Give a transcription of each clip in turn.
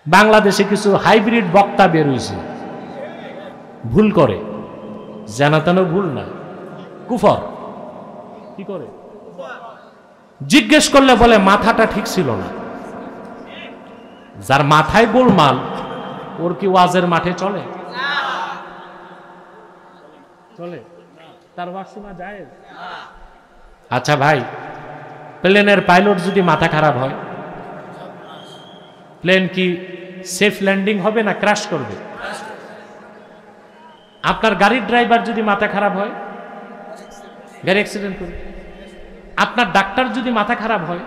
বাংলাদেশে কিছু হাইব্রিড বক্তা বের হয়েছে, ভুল করে, জানাতেন ভুল না, কুফর। কি করে? জিজ্ঞেস করলে বলে মাথাটা ঠিক ছিল না। যার মাথায় গোলমাল ওর কি ওয়াজের মাঠে চলে? চলে? তার ওয়াজ শোনা যায়? আচ্ছা ভাই, প্লেনের পাইলট যদি মাথা খারাপ হয়, প্লেন কি সেফ ল্যান্ডিং হবে না ক্র্যাশ করবে? আপনার গাড়ির ড্রাইভার যদি মাথা খারাপ হয়, গাড়ি অ্যাক্সিডেন্ট করবে। আপনার ডাক্তার যদি মাথা খারাপ হয়,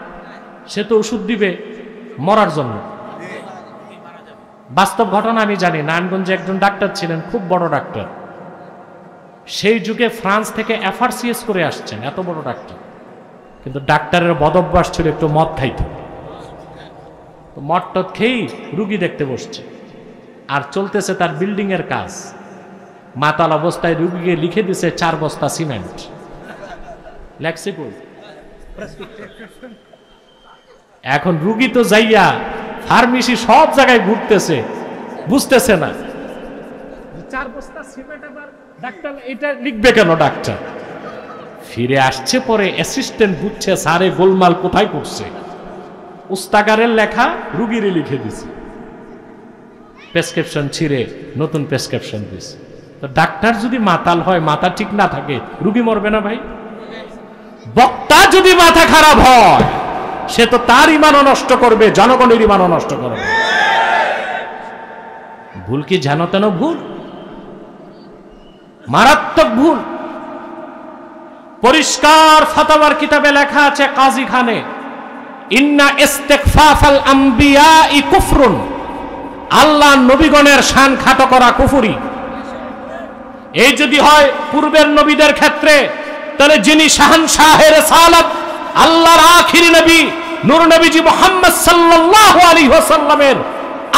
সে তো ওষুধ দিবে মরার জন্য। বাস্তব ঘটনা আমি জানি, নারায়ণগঞ্জে একজন ডাক্তার ছিলেন, খুব বড় ডাক্তার। সেই যুগে ফ্রান্স থেকে FRCS করে আসছেন, এত বড় ডাক্তার। কিন্তু ডাক্তারের বদভ্যাস ছিল একটু মদ খাইত। মদ টদ খেয়েই রুগী দেখতে বসছে, আর চলতেছে তার বিল্ডিং এর কাজ। মাতাল অবস্থায় রুগীকে লিখে দিছে 4 বস্তা সিমেন্ট। লেখছে কই? এখন রুগী তো যাইয়া ফার্মেসি সব জায়গায় ঘুরতেছে, বুঝতেছে না 4 বস্তা সিমেন্ট আবার ডাক্তার এটা লিখবে কেন? ডাক্তার ফিরে আসছে, পরে অ্যাসিস্ট্যান্ট বুঝছে স্যারে গোলমাল কোথায় করছে, উস্তাগারের লেখা রুগীরে লিখে দিছে, প্রেসক্রিপশন ছিঁড়ে নতুন প্রেসক্রিপশন দিছে। তো ডাক্তার যদি মাতাল হয়, মাথা ঠিক না থাকে, রুগী মরবে না ভাই? বক্তা যদি মাথা খারাপ হয়, সে তো তার ইমানও নষ্ট করবে, জনগণের ইমানও নষ্ট করবে। ভুল কি জানো তেন ভুল, মারাত্মক ভুল। পরিষ্কার ফাতাওয়ার কিতাবে লেখা আছে কাজী খানে, ইন্না ইস্তিগফাফাল আম্বিয়াই কুফরুন, আল্লাহ নবীগণের শান খাটো করা কুফরি। এই যদি হয় পূর্বের নবীদের ক্ষেত্রে, তাহলে যিনি শাহনশাহে রিসালাত, আল্লাহর আখিরি নবী নূর নবীজি মুহাম্মদ সাল্লাল্লাহু আলাইহি ওয়াসাল্লামের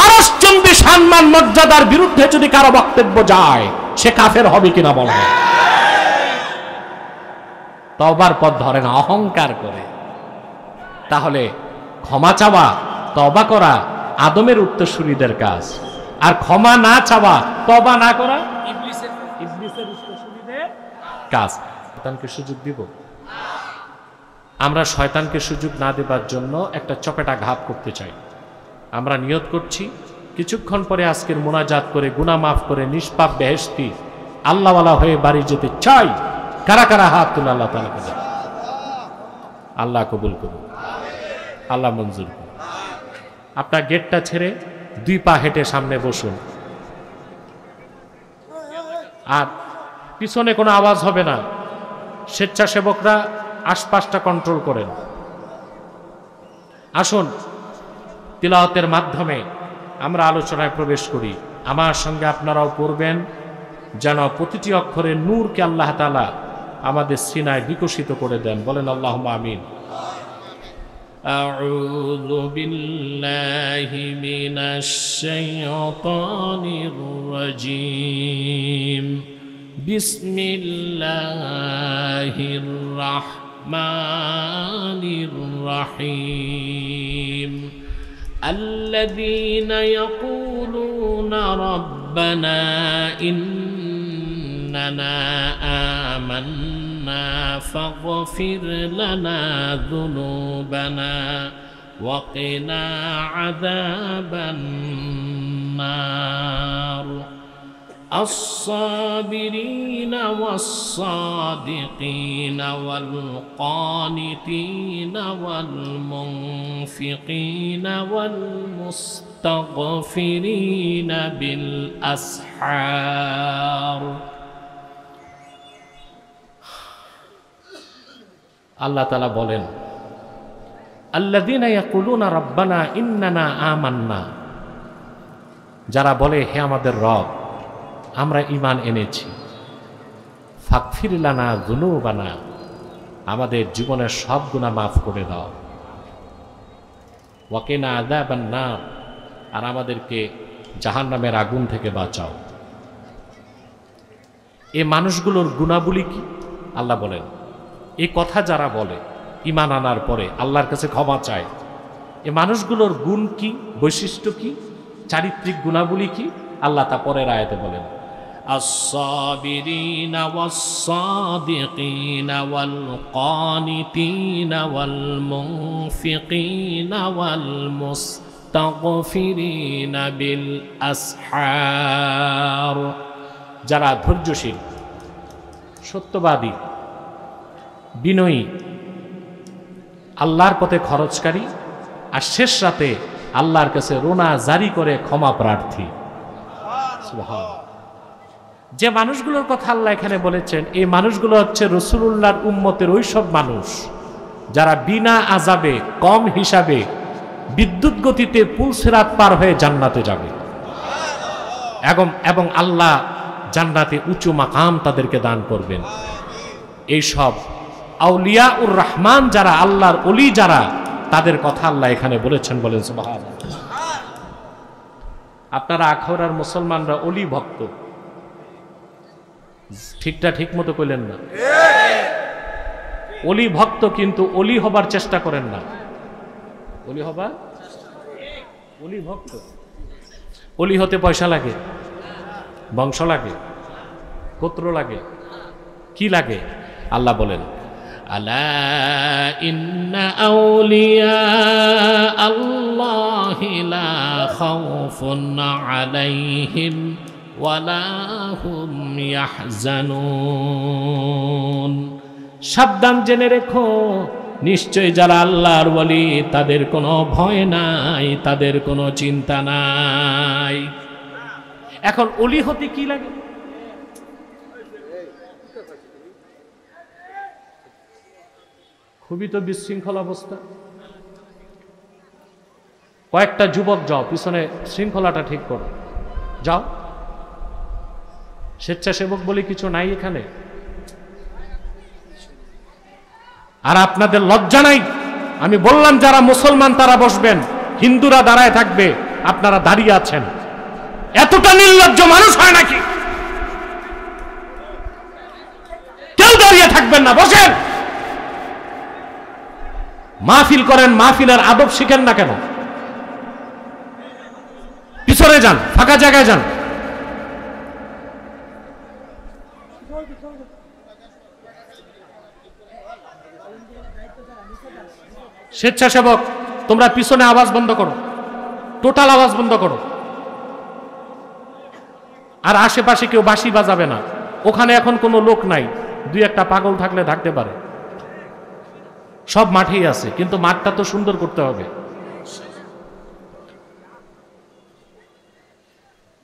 আরশচুম্বী সম্মান মর্যাদার বিরুদ্ধে যদি কারো বক্তব্য যায়, সে কাফের হবে কিনা বলেন? তওবার পথ ধরে না, অহংকার করে। তাহলে ক্ষমা চাওয়া, তওবা করা আদমের উত্তরসূরিদের কাজ, আর ক্ষমা না চাওয়া, তওবা না করা ইবলিসের উত্তরসূরিদের কাজ। শয়তানকে সুযোগ দিব? আমরা শয়তানকে সুযোগ না দেবার জন্য একটা চপেটাঘাত করতে চাই। আমরা নিয়ত করছি কিছুক্ষণ পরে আজকের মোনাজাত করে গুনাহ মাফ করে নিষ্পাপ বেহেশতি আল্লাহওয়ালা হয়ে বাড়ি যেতে চাই। কারা কারা হাত তুলে আল্লাহ তাআলা কে দেন। আল্লাহ কবুল করুন, আল্লাহ মঞ্জুর করুন। আপনার গেটটা ছেড়ে 2 পা হেঁটে সামনে বসুন, আর পিছনে কোনো আওয়াজ হবে না। স্বেচ্ছাসেবকরা আশপাশটা কন্ট্রোল করেন। আসুন তিলাওয়াতের মাধ্যমে আমরা আলোচনায় প্রবেশ করি। আমার সঙ্গে আপনারাও পড়বেন, যেন প্রতিটি অক্ষরে নূরকে আল্লাহ তাআলা আমাদের সিনায় বিকশিত করে দেন। বলেন আল্লাহুম্মা আমিন। আউযু বিল্লাহি মিনাশ শাইতানির রাজীম। বিসমিল্লাহির রাহমানির রাহিম। الذين يقولون ربنا إننا آمنا فاغفر لنا ذنوبنا وقنا عذاب النار. الصابرين والصادقين والقانتين والمنفقين والمستغفرين بالأسحار. আল্লাহ তাআলা বলেন, আল্লাযীনা ইয়াকুলুনা রাব্বানা ইন্নানা আমান্না, যারা বলে হে আমাদের রব, আমরা ঈমান এনেছি। ফাগফির লানা যুনুবানা, আমাদের জীবনের সব গুনাহ মাফ করে দাও। ওয়াকিনা আযাবান নার, আর আমাদেরকে জাহান্নামের আগুন থেকে বাঁচাও। এই মানুষগুলোর গুণাবলী কি? আল্লাহ বলেন, এই কথা যারা বলে ঈমান আনার পরে আল্লাহর কাছে ক্ষমা চায়, এই মানুষগুলোর গুণ কি, বৈশিষ্ট্য কি? চারিত্রিক গুণাবলী কি আল্লাহ তা পরের আয়াতে বলেন, আস-সাবিরিনা ওয়াস-সাদিকিনা ওয়াল কানিতিনা ওয়াল মুনফিকিনা ওয়াল মুস্তাগফিরিনা বিল আসহার। যারা ধৈর্যশীল, সত্যবাদী, বিনয়ী, আল্লাহর পথে খরচকারী, আর শেষ রাতে আল্লাহর কাছে রোনা জারি করে ক্ষমা প্রার্থী। সুবহানাল্লাহ। যে মানুষগুলোর কথা আল্লাহ এখানে বলেছেন, এই মানুষগুলো হচ্ছে রাসূলুল্লাহর উম্মতের ওই সব মানুষ যারা বিনা আযাবে, কম হিসাবে, বিদ্যুৎ গতিতে পুল সিরাত পার হয়ে জান্নাতে যাবে, এবং আল্লাহ জান্নাতে উঁচু মাকাম তাদেরকে দান করবেন। এই সব আউলিয়াউর রহমান যারা, আল্লাহর ওলি যারা, তাদের কথা আল্লাহ এখানে বলেছেন। বলেন সুবহানাল্লাহ। আপনারা আখাউড়ার মুসলমানরা ওলি ভক্ত, ঠিকটা ঠিক মতো কইলেন না। ওলি ভক্ত, কিন্তু ওলি হবার চেষ্টা করেন না। ওলি হবার, ওলি ভক্ত। ওলি হতে পয়সা লাগে, বংশ লাগে, গোত্র লাগে, কি লাগে? আল্লাহ বলেন, আলা ইন্না আউলিয়া আল্লাহি লা খাউফুন আলাইহিম ওয়ালা হুম ইয়াহজানুন। সাবধান, জেনে রেখো, নিশ্চয় যারা আল্লাহর ওলি তাদের কোনো ভয় নাই, তাদের কোনো চিন্তা নাই। এখন ওলি হতে কি লাগে? খুবই তো বিশৃঙ্খল অবস্থা। কয়েকটা যুবক যাও, পিছনে শৃঙ্খলাটা ঠিক করো, যাও। স্বেচ্ছাসেবক বলে কিছু নাই এখানে। আর আপনাদের লজ্জা নাই? আমি বললাম যারা মুসলমান তারা বসবেন, হিন্দুরা দাঁড়ায় থাকবে, আপনারা দাঁড়িয়ে আছেন। এতটা নির্লজ্জ মানুষ হয় নাকি? কেউ দাঁড়িয়ে থাকবেন না, বসেন। মাহফিল করেন, মাহফিলের আদব শিখেন না কেন? পিছনে যান, ফাঁকা জায়গায় যান। স্বেচ্ছাসেবক, তোমরা পিছনে আওয়াজ বন্ধ করো, টোটাল আওয়াজ বন্ধ করো। আর আশেপাশে কেউ বাঁশি বাজাবে না। ওখানে এখন কোনো লোক নাই, দুই একটা পাগল থাকলে থাকতে পারে। সব মাঠেই আছে, কিন্তু মাঠটা তো সুন্দর করতে হবে।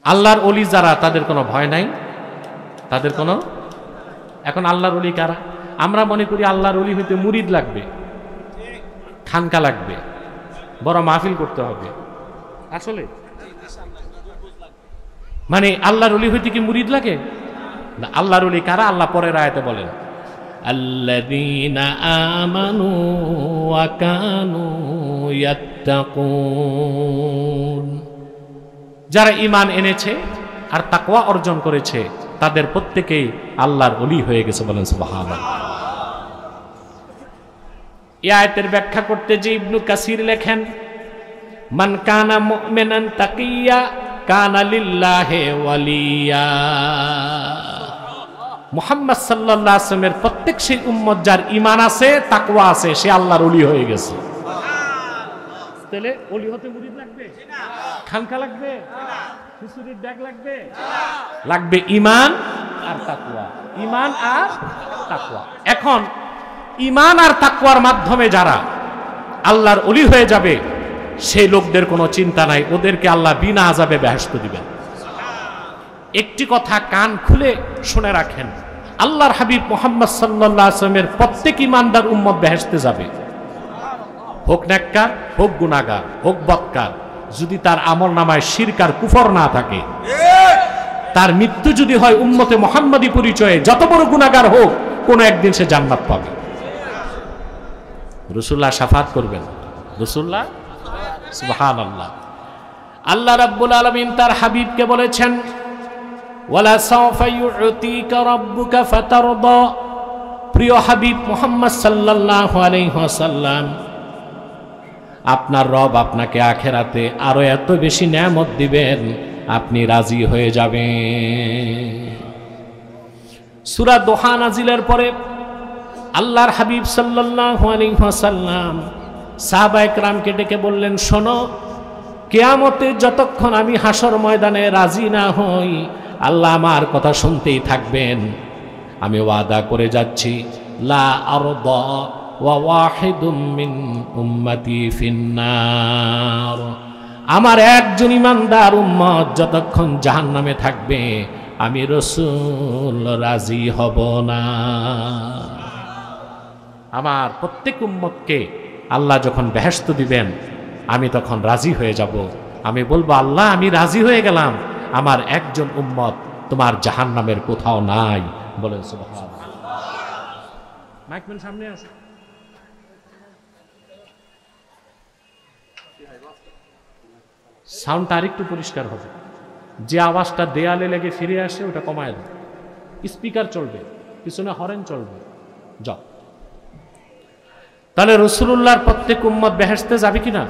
আল্লাহর ওলি যারা, তাদের কোনো ভয় নাই, তাদের কোনো। এখন আল্লাহর ওলি কারা? আমরা মনে করি আল্লাহর ওলি হইতে মুরিদ লাগবে, খানকা লাগবে, বড় মাহফিল করতে হবে। আসলে মানে আল্লাহর ওলি হইতে কি মুরিদ লাগে? না। আল্লাহর ওলি কারা? আল্লাহ পরের আয়াতে বলেন, আল্লাযীনা আমানু ওয়া কানু ইয়াত্তাকুন। যারা ঈমান এনেছে আর তাকওয়া অর্জন করেছে, তাদের প্রত্যেকেই আল্লাহর ওলি হয়ে গেছে। বলেন সুবহানাল্লাহ। এই আয়াতের ব্যাখ্যা করতে যে ইবনু কাসির লেখেন, মান কানা মুমিনান তাকিয়া কানা লিল্লাহি ওয়ালিয়া। মুহাম্মদ সাল্লাল্লাহু আলাইহি ওয়াসাল্লামের প্রত্যেক সেই উম্মত যার ঈমান আছে, তাকওয়া আছে, সে আল্লাহর ওলি হয়ে গেছে। তাহলে ওলি হতে মুরিদ লাগবে? খানকা লাগবে? হুজুরের ডাক লাগবে? লাগবে ঈমান আর তাকওয়া। ঈমান আর তাকওয়া। এখন ঈমান আর তাকওয়ার মাধ্যমে যারা আল্লাহর ওলি হয়ে যাবে, সেই লোকদের কোনো চিন্তা নাই, ওদেরকে আল্লাহ বিনা আযাবে বেহেশত দিবেন। একটি কথা কান খুলে শুনে রাখেন, আল্লাহর হাবিব মুহাম্মদ সাল্লাল্লাহু আলাইহি ওয়াসাল্লামের প্রত্যেক ঈমানদার উম্মত বেহেশতে যাবে, হোক নেককার, হোক গুনাহগার, হোক বদকার। যদি তার আমলনামায় শিরক আর কুফর না থাকে, তার মৃত্যু যদি হয় উম্মতে মুহাম্মাদি পরিচয়ে, যত বড় গুনাহগার হোক, কোন একদিন সে জান্নাত পাবে। রাসূলুল্লাহ শাফাত করবেন। রাসূলুল্লাহ, সুবহানাল্লাহ। আল্লাহ রাব্বুল আলামিন তার হাবিবকে বলেছেন, ওয়ালা সাওফা ইউতিকা রাব্বুকা ফাতারদা। প্রিয় হাবিব মুহাম্মদ সাল্লাল্লাহু আলাইহি ওয়াসাল্লাম, আপনার রব আপনাকে আখেরাতে আরো এত বেশি নেয়ামত দিবেন, আপনি রাজি হয়ে যাবেন। সূরা দোহা নাজিলের পরে আল্লাহর হাবিব সাল্লাল্লাহু আলাইহি ওয়াসাল্লাম সাহাবায়ে কেরামকে ডেকে বললেন, শোনো, কিয়ামতে যতক্ষণ আমি হাসর ময়দানে রাজি না হই, আল্লাহ আমার কথা শুনতেই থাকবেন। আমি ওয়াদা করে যাচ্ছি, লা আরদা ওয়া ওয়াহিদুম মিন উম্মতি ফিন্নার, আমার একজন ইমানদার উম্মত যতক্ষণ জাহান্নামে থাকবে আমি রাসূল রাজি হব না। আমার প্রত্যেক উম্মতকে আল্লাহ যখন বেহেশত দিবেন আমি তখন রাজি হয়ে যাব। আমি বলবো, আল্লাহ আমি রাজি হয়ে গেলাম, আমার একজন উম্মত তোমার জাহান্নামের কোথাও নাই। বলেন সুবহানাল্লাহ। মাইকম্যান সামনে আসো। সাউন্ডটা আরেকটু পরিষ্কার হবে, যে আওয়াজটা দেয়ালে লেগে ফিরে আসে ওটা কমায় দাও। স্পিকার চলবে, পিছনে হরেন চলবে। যাও। তাহলে রাসূলুল্লাহর প্রত্যেক উম্মত বেহেশতে যাবে কিনা?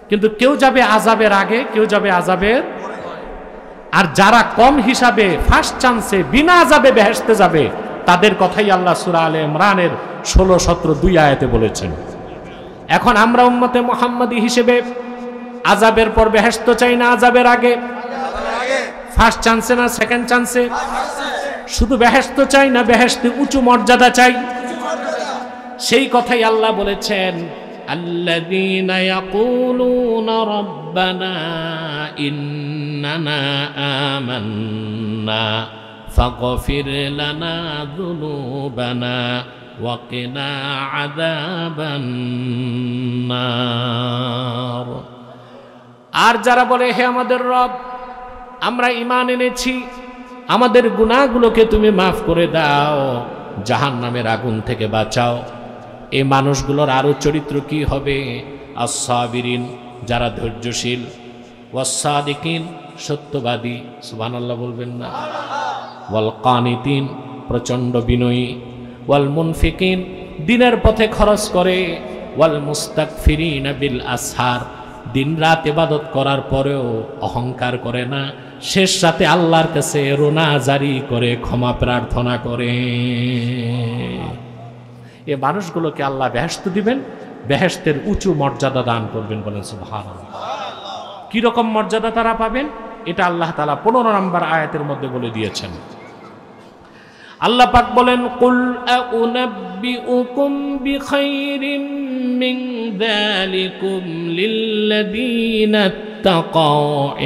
কিন্তু কেউ যাবে আযাবের আগে, কেউ যাবে আযাবের, আর যারা কম হিসাবে ফার্স্ট চান্সে বিনা আযাবে বেহেশতে যাবে তাদের কথাই আল্লাহ সূরা আলে ইমরানের 16, 17, 2 আয়াতে বলেছেন। এখন আমরা উম্মতে মুহাম্মাদি হিসেবে আযাবের পর বেহেশত চাই না আযাবের আগে? ফার্স্ট চান্সে না সেকেন্ড চান্সে? শুধু বেহেশত চাই না বেহেশতে উঁচু মর্যাদা চাই? সেই কথাই আল্লাহ বলেছেন, আল্লাযীনা ইয়াকুলুনা রাব্বানা ইন্নানা আমান্না ফাগফির লানা যুনুবানা ওয়া কিনা আযাবান নার। আর যারা বলে, হে আমাদের রব, আমরা ঈমান এনেছি, আমাদের গুনাহগুলোকে তুমি মাফ করে দাও, জাহান্নামের আগুন থেকে বাঁচাও, এই মানুষগুলোর আরো চরিত্র কি হবে? আস-সাবিরিন, যারা ধৈর্যশীল, ওয়াস-সাদিকিন, সত্যবাদী, সুবহানাল্লাহ বলবেন না? ওয়াল কানিতিন, প্রচণ্ড বিনয়ী, ওয়াল মুনফিকিন, দিনের পথে খরচ করে, ওয়াল মুস্তাগফিরিনা বিল আসহার, দিন রাত ইবাদত করার পরেও অহংকার করে না, শেষ রাতে আল্লাহর কাছে রোনা জারি করে ক্ষমা প্রার্থনা করে। এই মানুষগুলোকে আল্লাহ বেহেশত দিবেন, বেহেশতের উঁচু মর্যাদা দান করবেন। বলেন সুবহানাল্লাহ। কি রকম মর্যাদা তারা পাবেন এটা আল্লাহ তাআলা 15 নম্বর আয়াতের মধ্যে বলে দিয়েছেন। আল্লাহ পাক বলেন, কুল আউনাব্বিউকুম বিখাইরিম মিন যালিকুম লিল্লাযীনা তাকাউ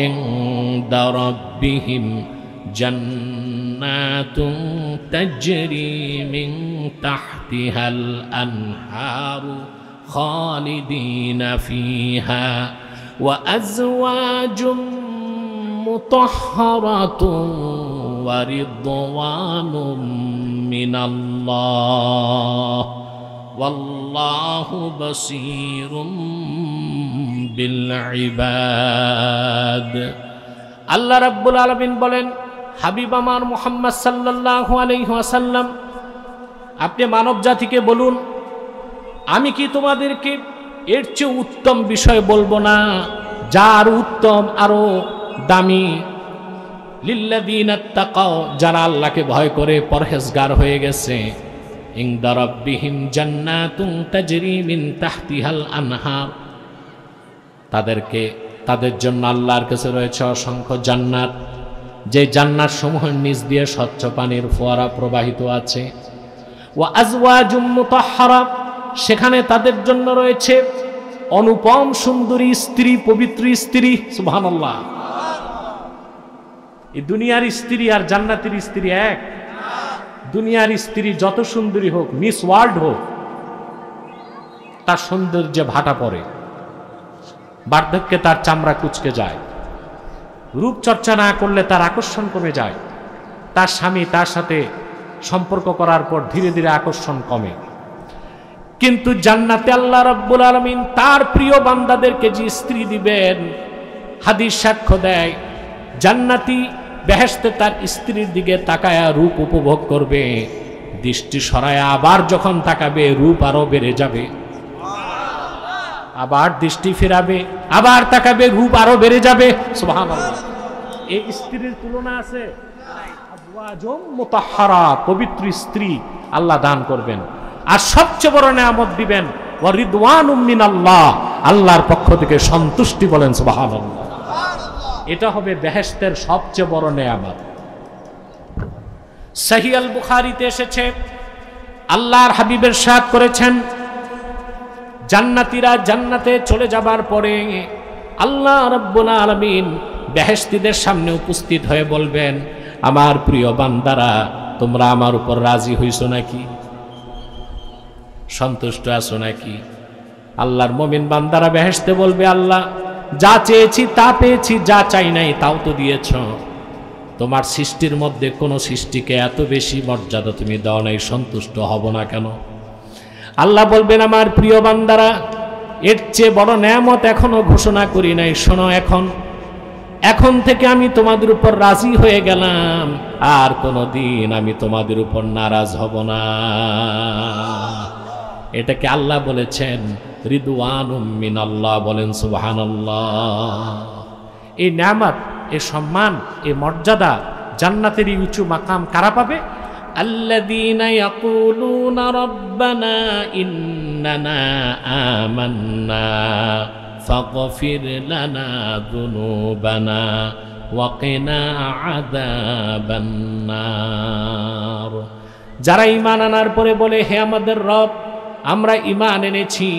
ইনদা রাব্বিহিম জান্নাতুন তাজরি মিন তাহতিহাল আনহারু খালিদিনা ফিহা ওয়া আজওয়াজুম মুতাহহারাতুন ওয়া রিদওয়ানুম মিনাল্লাহ ওয়াল্লাহু বাসীরুম বিল ইবাদ। আল্লাহ রাব্বুল আলামিন বলেন, হাবিব আমার মুহাম্মদ সাল্লাল্লাহু আলাইহি ওয়াসাল্লাম, আপনি মানব জাতিকে বলুন, আমি কি তোমাদেরকে এর চেয়ে উত্তম বিষয় বলবো না, যা আরো উত্তম, আরো দামি? লিল্লাযীনা তাকাও, যারা আল্লাহকে ভয় করে পরহেজগার হয়ে গেছে, ইনদা রাব্বিহিম জান্নাতুন তাজরি মিন তাহতিহাল আনহার, তাদের জন্য আল্লাহর কাছে রয়েছে অসংখ্য জান্নাত, যে জান্নাত সমূহের নিচ দিয়ে স্বচ্ছ পানির ফোয়ারা প্রবাহিত আছে। ওয়া আজওয়াজুম মুতাহহারা, সেখানে তাদের জন্য রয়েছে অনুপম সুন্দরী স্ত্রী, পবিত্র স্ত্রী। সুবহানাল্লাহ। এই দুনিয়ার স্ত্রী আর জান্নাতের স্ত্রী এক? দুনিয়ার স্ত্রী যত সুন্দরী হোক, মিস ওয়ার্ল্ড হোক, তার সৌন্দর্যে ভাটা পড়ে, বার্ধক্যে তার চামড়া কুঁচকে যায়, রূপচর্চা না করলে তার আকর্ষণ কমে যায়, তার স্বামী তার সাথে সম্পর্ক করার পর ধীরে ধীরে আকর্ষণ কমে। কিন্তু জান্নাতে আল্লাহ রাব্বুল আলামিন তার প্রিয় বান্দাদেরকে যে স্ত্রী দিবেন, হাদিস সাক্ষ্য দেয়, জান্নাতি বেহেশতে তার স্ত্রীর দিকে তাকায়া রূপ উপভোগ করবে, দৃষ্টি সরায়া আবার যখন তাকাবে রূপ আরো বেড়ে যাবে। আবার দৃষ্টি ফেরাবে, আবার তাকাবে, রূপ আরো বেড়ে যাবে। সুবহানাল্লাহ। এই স্ত্রীর তুলনা আছে? আজওয়াজুম মুতাহহারা, পবিত্র স্ত্রী আল্লাহ দান করবেন। আর সবচেয়ে বড় নিয়ামত দিবেন, ওয়া রিদওয়ানুম মিনাল্লাহ, আল্লাহর পক্ষ থেকে সন্তুষ্টি। বলেন সুবহানাল্লাহ। এটা হবে বেহেশতের সবচেয়ে বড় নিয়ামত। সহিহ আল বুখারীতে এসেছে, আল্লাহর হাবিব ইরশাদ করেছেন, জান্নাতীরা জান্নাতে চলে যাবার পরে আল্লাহ রাব্বুল আলামিন বেহেশতীদের সামনে উপস্থিত হয়ে বলবেন, আমার প্রিয় বান্দারা, তোমরা আমার উপর রাজি হইছো নাকি? সন্তুষ্ট আছো নাকি? আল্লাহর মুমিন বান্দারা বেহেশতে বলবে, আল্লাহ যা চেয়েছি তা পেয়েছি, যা চাই নাই তাও তো দিয়েছ। তোমার সৃষ্টির মধ্যে কোনো সৃষ্টিকে এত বেশি মর্যাদা তুমি দাও নাই, সন্তুষ্ট হব না কেন? আল্লাহ বলবেন, আমার প্রিয় বান্দারা, এর চেয়ে বড় নেয়ামত এখনো ঘোষণা করি নাই, শোনো। এখন থেকে আমি তোমাদের উপর রাজি হয়ে গেলাম, আর কোনোদিন আমি তোমাদের উপর নারাজ হব না। এটাকে আল্লাহ বলেছেন রিদওয়ানুম মিনাল্লাহ। বলেন সুবহানাল্লাহ। এই নেয়ামত, এই সম্মান, এই মর্যাদা, জান্নাতের এই উঁচু মাকাম কারা পাবে? আল্লাযীনা ইয়াকুলুনা রাব্বানা ইন্নানা আমান্না ফাগফির লানা যুনুবানা ওয়া কিনা আযাবান নার। যারা ঈমান আনার পরে বলে, হে আমাদের রব, আমরা ঈমান এনেছি,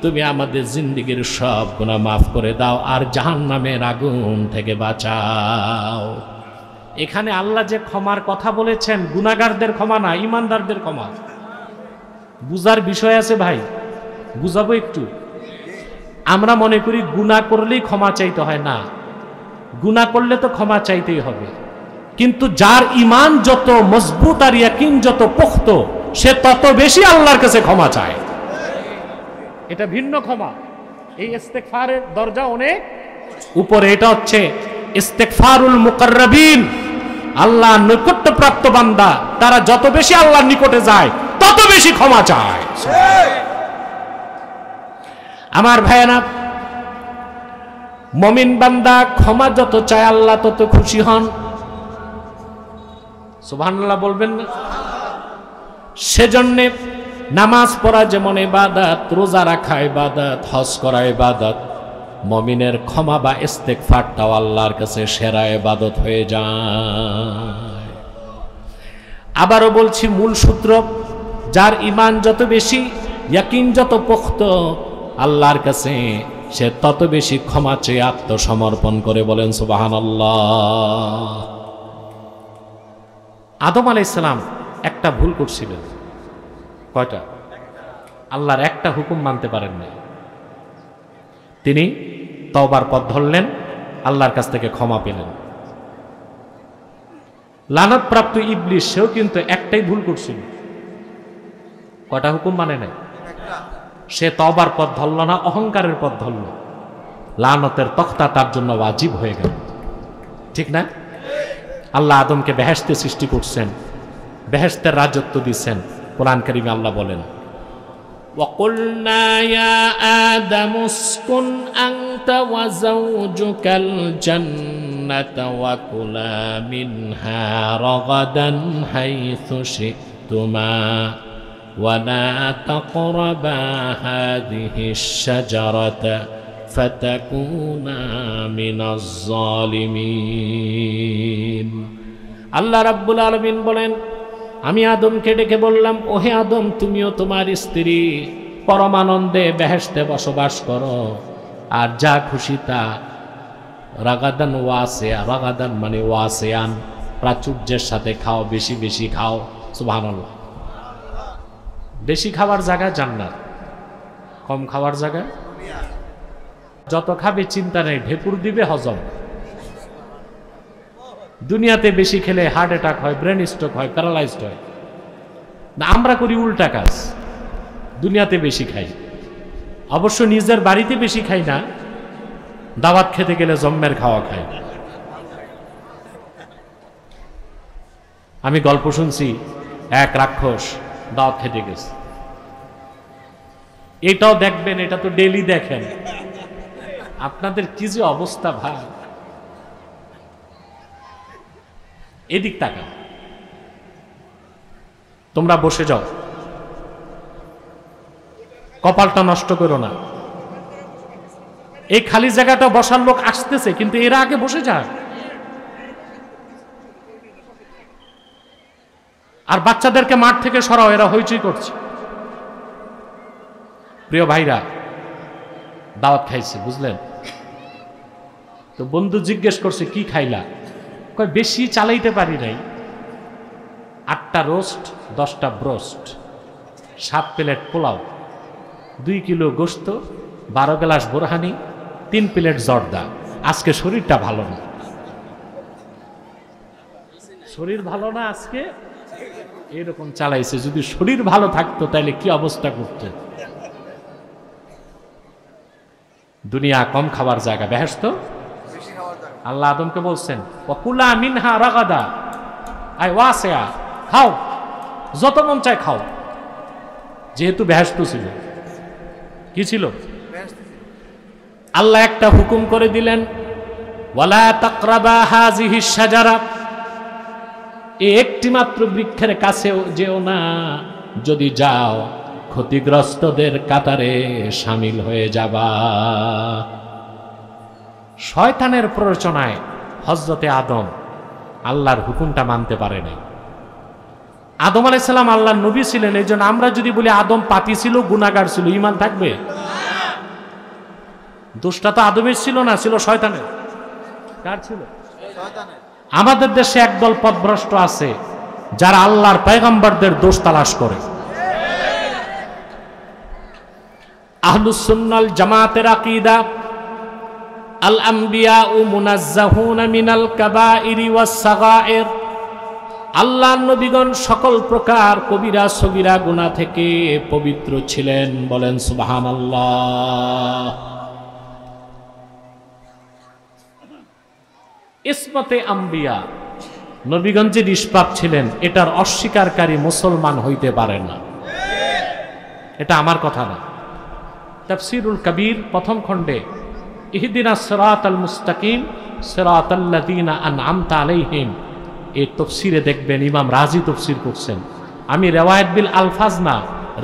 তুমি আমাদের জিন্দেগীর সব গুনাহ মাফ করে দাও আর জাহান্নামের আগুন থেকে বাঁচাও। এখানে আল্লাহ যে ক্ষমার কথা বলেছেন, গুনাহগারদের ক্ষমা না, ঈমানদারদের ক্ষমা। বুঝার বিষয় আছে ভাই, বুঝাবো একটু। আমরা মনে করি গুনাহ করলেই ক্ষমা চাইতে হয় না, গুনাহ করলে তো ক্ষমা চাইতেই হবে, কিন্তু যার ঈমান যত মজবুত আর ইয়াকিন যত পোক্ত, সে তত বেশি আল্লাহর কাছে ক্ষমা চায়। এটা ভিন্ন ক্ষমা। এই ইস্তেগফারের দরজা অনেক উপরে। এটা হচ্ছে ইস্তেগফারুল মুকাররাবিন, আল্লাহ নৈকট্যপ্রাপ্ত বান্দা, তারা যত বেশি আল্লাহর নিকটে যায় তত বেশি ক্ষমা চায়। আমার ভাইয়েরা, মুমিন বান্দা ক্ষমা যত চায় আল্লাহ তত খুশি হন। সুবহানাল্লাহ বলবেন না? সেজন্য নামাজ পড়া যেমন ইবাদত, রোজা রাখা ইবাদত, হজ করা ইবাদত, মুমিনের ক্ষমা বা ইস্তেগফারটাও আল্লাহর কাছে সেরা ইবাদত হয়ে যায়। আবারও বলছি, মূল সূত্র, যার ঈমান যত বেশি, ইয়াকিন যত পোক্ত, আল্লাহর কাছে সে তত বেশি ক্ষমা চেয়ে আত্মসমর্পণ করে। বলেন সুবহানাল্লাহ। আদম আলাইহিস সালাম একটা ভুল করছিলেন। কয়টা? আল্লাহর একটা হুকুম মানতে পারেন না। তিনি তওবার পথ ধরলেন, আল্লাহর কাছ থেকে ক্ষমা পেলেন। লানাতপ্রাপ্ত ইবলিস, সেও কিন্তু একটাই ভুল করছিল। কয়টা হুকুম মানে নাই? সে তওবার পথ ধরল না, অহংকারের পথ ধরল। লানতের তখতা তার জন্য ওয়াজিব হয়ে গেল। ঠিক না? আল্লাহ আদমকে বেহেশতে সৃষ্টি করছেন, বেহেশতের রাজত্ব দিচ্ছেন। কোরআন কারীমে আল্লাহ বলেন, وَقُلْنَا يَا آدَمُ اسْكُنْ أَنْتَ وَزَوْجُكَ الْجَنَّةَ وَكُلَا مِنْهَا رَغَدًا حَيْثُ شِئْتُمَا وَلَا تَقْرَبَا هَذِهِ الشَّجَرَةَ فَتَكُونَا مِنَ الظَّالِمِينَ। আল্লাহ রাব্বুল আলামিন বলেন, আমি আদমকে ডেকে বললাম, ওহে আদম, তুমিও তোমার স্ত্রী পরমানন্দে বেহেশতে বসবাস করো, আর যা খুশি তা রাগাদান ওয়াসিয়া, রাগাদান মানে ওয়াসিয়ান, প্রাচুর্যের সাথে খাও, বেশি বেশি খাও। সুবহানাল্লাহ। বেশি খাওয়ার জায়গা জান্নাত, কম খাওয়ার জায়গা যত খাবে চিন্তা নেই, ঢেকুর দিবে হজম। দুনিয়াতে বেশি খেলে হার্ট অ্যাটাক হয়, ব্রেন স্ট্রোক হয়, প্যারালাইজড হয়। না, আমরা করি উল্টা কাজ, দুনিয়াতে বেশি খাই। অবশ্য নিজের বাড়িতে বেশি খাই না, দাওয়াত খেতে গেলে জম্মের খাওয়া খাই। আমি গল্প শুনছি, এক রাক্ষস দাওয়াত খেতে গেছে, এটাও দেখবেন, এটা তো ডেইলি দেখেন। আপনাদের কি যে অবস্থা ভাই, এদিক তাকান। তোমরা বসে যাও, কপালটা নষ্ট করো না। এই খালি জায়গাটা বসার লোক আসতেছে, কিন্তু এরা আগে বসে যায়। আর বাচ্চাদেরকে মাঠ থেকে সরাও, এরা হইচই করছে। প্রিয় ভাইরা, দাওয়াত খাইছে বুঝলেন তো। বন্ধু জিজ্ঞেস করছে কি খাইলা? কয় বেশি চালাইতে পারি নাই, 8টা রোস্ট, 10টা ব্রোস্ট, 7 প্লেট পোলাও, 2 কিলো গোস্ত, 12 গ্লাস বোরহানি, 3 প্লেট জর্দা। আজকে শরীরটা ভালো না, শরীর ভালো না আজকে, এরকম চালাইছে। যদি শরীর ভালো থাকতো তাহলে কি অবস্থা করতেন। দুনিয়া কম খাবার জায়গা, বেহেশত আল্লাহ আদমকে বলছেন ওয়াকুলা মিনহা রাগাদা, আই ওয়াসিয়া, খাও যত মন চায় খাও। যেহেতু বেহেশত ছিল, কি ছিল? আল্লাহ একটা হুকুম করে দিলেন, ওয়ালা তাকরাবা হাযিহিশ শাজারা, এই একটি মাত্র বৃক্ষের কাছে যেও না, যদি যাও ক্ষতিগ্রস্তদের কাতারে শামিল হয়ে যাবা। শয়তানের প্ররোচনায় হযরতে আদম আল্লাহর হুকুমটা মানতে পারে নাই। আদম আলাইহিস সালাম আল্লাহর নবী ছিলেন, এই জন্য আমরা যদি বলি আদম পাপী ছিল, গুনাহগার ছিল, ঈমান থাকবে? দোষটা তো আদমের ছিল না, ছিল শয়তানের। কার ছিল? শয়তানের। আমাদের দেশে একদল পথভ্রষ্ট আছে যারা আল্লাহর পয়গম্বরদের দোষ তালাশ করে। আহলুস সুন্নাল জামাতের আকীদা, আল আম্বিয়াউ মুনাজ্জাহুনা মিনাল কাবাইরি ওয়াস সাগায়ের, আল্লাহর নবীগণ সকল প্রকার কবিরা সগীরা গুনাহ থেকে পবিত্র ছিলেন। বলেন সুবহানাল্লাহ। ইসমতে আম্বিয়া, নবীগণ যে নিষ্পাপ ছিলেন এটার অস্বীকারী মুসলমান হইতে পারে না। এটা আমার কথা না। তাফসীরুল কবির প্রথম খণ্ডে ইহদিনাস সিরাতাল মুস্তাকিম সিরাতাল্লাযীনা আন'আমতা আলাইহিম, এই তাফসীরে দেখবেন ইমাম রাজি তাফসীর করছেন। আমি রিওয়ায়াত বিল আলফাজ না,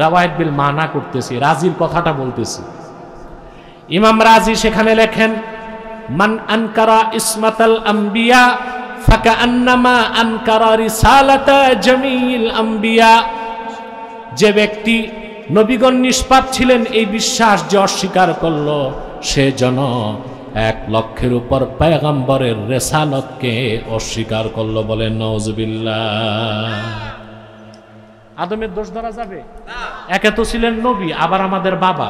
রিওয়ায়াত বিল মানা করতেছি, রাজির কথাটা বলতেছি। ইমাম রাজি সেখানে লেখেন, মান আনকারা ইসমাতাল আম্বিয়া ফাকান্নামা আনকারা রিসালাতা জামিল আম্বিয়া, যে ব্যক্তি নবীগণ নিষ্পাপ ছিলেন এই বিশ্বাস যে অস্বীকার করলো, সে যেন 1 লক্ষের উপর পয়গম্বরের রিসালাতকে অস্বীকার করলো। বলেন নাউজুবিল্লাহ। আদমের দোষ ধরা যাবে না। একে তো ছিলেন নবী, আবার আমাদের বাবা।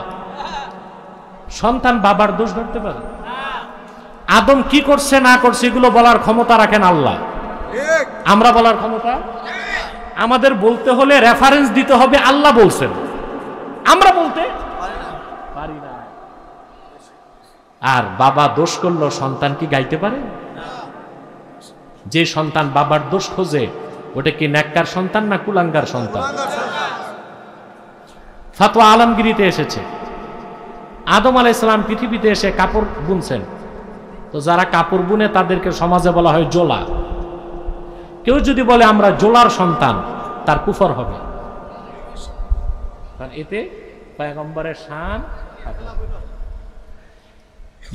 সন্তান বাবার দোষ ধরতে পারে? আদম কি করছে না করছে এগুলো বলার ক্ষমতা রাখেন আল্লাহ, আমরা বলার ক্ষমতা? আমাদের বলতে হলে রেফারেন্স দিতে হবে, আল্লাহ বলছেন, আমরা বলতে পারি না। আর বাবা দোষ করলো সন্তান কি গাইতে পারে? যে সন্তান বাবার দোষ খোঁজে ওটা কি নেককার সন্তান না কুলাঙ্গার সন্তান? ফতোয়া আলমগিরিতে এসেছে, আদম আলাইহিস সালাম পৃথিবীতে এসে কাপড় বুনছেন, তো যারা কাপড় বুনে তাদেরকে সমাজে বলা হয় জোলা। কেউ যদি বলে আমরা জোলার সন্তান, তার কুফর হবে, কারণ এতে পয়গম্বরের শান।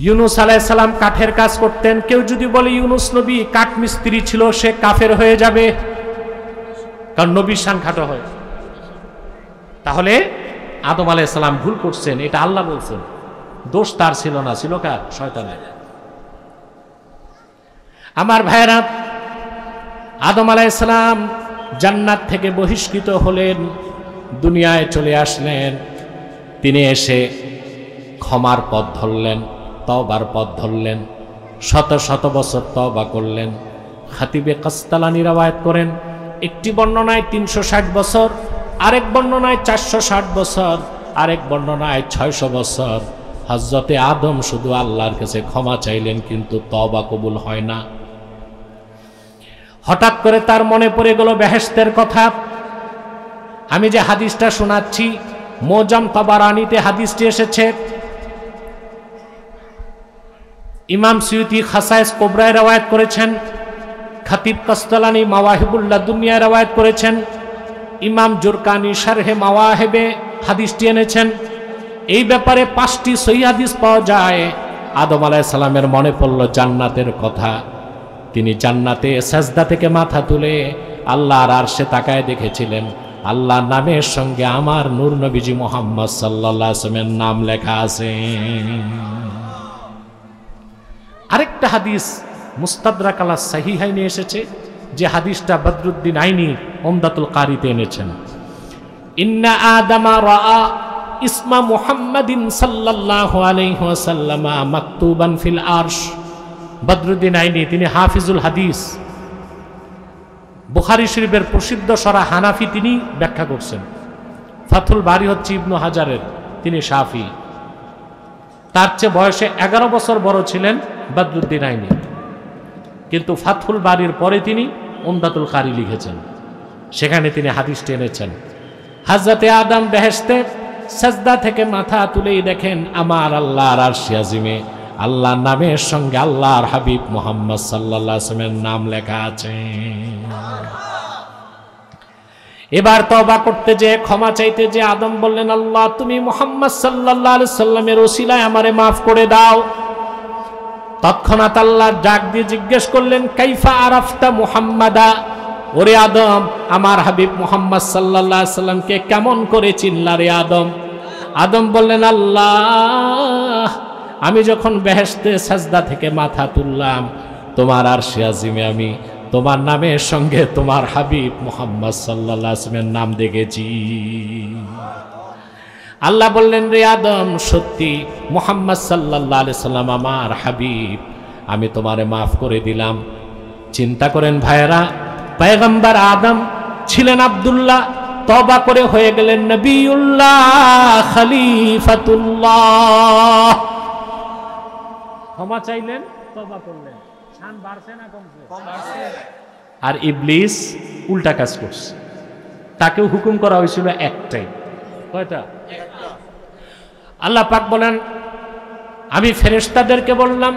ইউনুস আলাইহিস সালাম কাঠের কাজ করতেন, কেউ যদি বলে ইউনুস নবী কাঠ মিস্ত্রি ছিল, সে কাফের হয়ে যাবে, কারণ নবীর শান খাটো হয়। তাহলে আদম আলাইহিস সালাম ভুল করছেন, এটা আল্লাহ বলছেন, দোষ তার ছিল না, ছিল কার? শয়তানের। আমার ভাইরা, আদম আলাইহিস সালাম জান্নাত থেকে বহিষ্কৃত হলেন, দুনিয়ায় চলে আসলেন। তিনি এসে ক্ষমার পথ ধরলেন, তওবার পথ ধরলেন, শত শত বছর তওবা করলেন। খাতিবে কাস্তালানী রওয়ায়াত করেন, একটি বর্ণনায় 360 বছর, আরেক বর্ণনায় 460 বছর, আরেক বর্ণনায় 600 বছর হযরতে আদম শুধু আল্লাহর কাছে ক্ষমা চাইলেন, কিন্তু তওবা কবুল হয় না। হঠাৎ করে তার মনে পড়ে গেল বেহেশতের কথা। আমি যে হাদিসটা শোনাচ্ছি মোজাম তাবারানীতে হাদিসটি এসেছে। ইমাম সুয়ুতি খাসায়েস কুবরায় রওয়ায়াত করেছেন, খাতিব কাসতালানী মাওয়াহিবুল্লাহ দুনিয়ায় রওয়ায়াত করেছেন, ইমাম জুরকানি শারহে মাওয়াহিবে হাদিসটি এনেছেন। এই ব্যাপারে 5টি সহিহ হাদিস পাওয়া যায়। আদম আলাইহিস সালামের মনে পড়ল জান্নাতের কথা। তিনি জান্নাতে সাজদা থেকে মাথা তুলে আল্লাহর আরশে তাকায় দেখেছিলেন আল্লাহর নামের সঙ্গে আমার নূর নবীজি মুহাম্মদ সাল্লাল্লাহু আলাইহি ওয়াসাল্লামের নাম লেখা আছে। আরেকটা হাদিস মুস্তাদরাক আলা সাহিহাইনে এসেছে, যে হাদিসটা বদরুদ্দিন আইনি উমদাতুল কারিতে এনেছেন। ইন্না আদামা রাআ ইসমা মুহাম্মাদিন সাল্লাল্লাহু আলাইহি ওয়াসাল্লাম মাকতুবান ফিল আরশ। বদরুদ্দিন আইনি তিনি হাফিজুল হাদিস, বুখারী শরীফের প্রসিদ্ধ সরা হানাফি তিনি ব্যাখ্যা করছেন। ফাথুল বারি হচ্ছে ইবনু হাজারের, তিনি শাফি। তার চেয়ে বয়সে 11 বছর বড় ছিলেন বদরুদ্দিন আইনি, কিন্তু ফাথুল বারির পরে তিনি উমদাতুল কারি লিখেছেন। সেখানে তিনি হাদিসটি এনেছেন, হযরতে আদম বেহেশতে সাজদা থেকে মাথা তুলেই দেখেন আমার আল্লাহর আরশে আজিমে আল্লাহর নামের সঙ্গে আল্লাহর হাবিব মুহাম্মদ সাল্লাল্লাহু আলাইহি ওয়াসাল্লামের নাম লেখা আছে। এবার তওবা করতে যে, ক্ষমা চাইতে যে আদম বললেন, আল্লাহ তুমি মুহাম্মদ সাল্লাল্লাহু আলাইহি ওয়াসাল্লামের ওসিলায় আমারে মাফ করে দাও। তৎক্ষণাৎ আল্লাহ ডাক দিয়ে জিজ্ঞেস করলেন, কাইফা আরাফতা মুহাম্মাদা, ওরে আদম আমার হাবিব মুহাম্মদ সাল্লাল্লাহু আলাইহি ওয়াসাল্লামকে কেমন করে চিনলা রে আদম? আদম বললেন, আল্লাহ আমি যখন বেহেশতে সাজদা থেকে মাথা তুললাম তোমার আরশে আজিমে আমি তোমার নামের সঙ্গে তোমার হাবিব মুহাম্মদ সাল্লাল্লাহু আলাইহি ওয়াসাল্লামের নাম দেখেছি। আল্লাহ বললেন, রে আদম সত্যি মুহাম্মদ সাল্লাল্লাহু আলাইহি ওয়াসাল্লাম আমার হাবিব, আমি তোমারে মাফ করে দিলাম। চিন্তা করেন ভাইয়েরা, পয়গম্বর আদম ছিলেন আব্দুল্লাহ, তওবা করে হয়ে গেলেন নবিউল্লাহ খলিফাতুল্লাহ। ক্ষমা চাইলেন, তওবা করলেন, শান বাড়ছে না কমছে? আর ইবলিস উল্টা কাজ করছে, তাকেও হুকুম করা হয়েছিল একটাই। কয়টা? আল্লাহ পাক বলেন, আমি ফেরেশতাদেরকে বললাম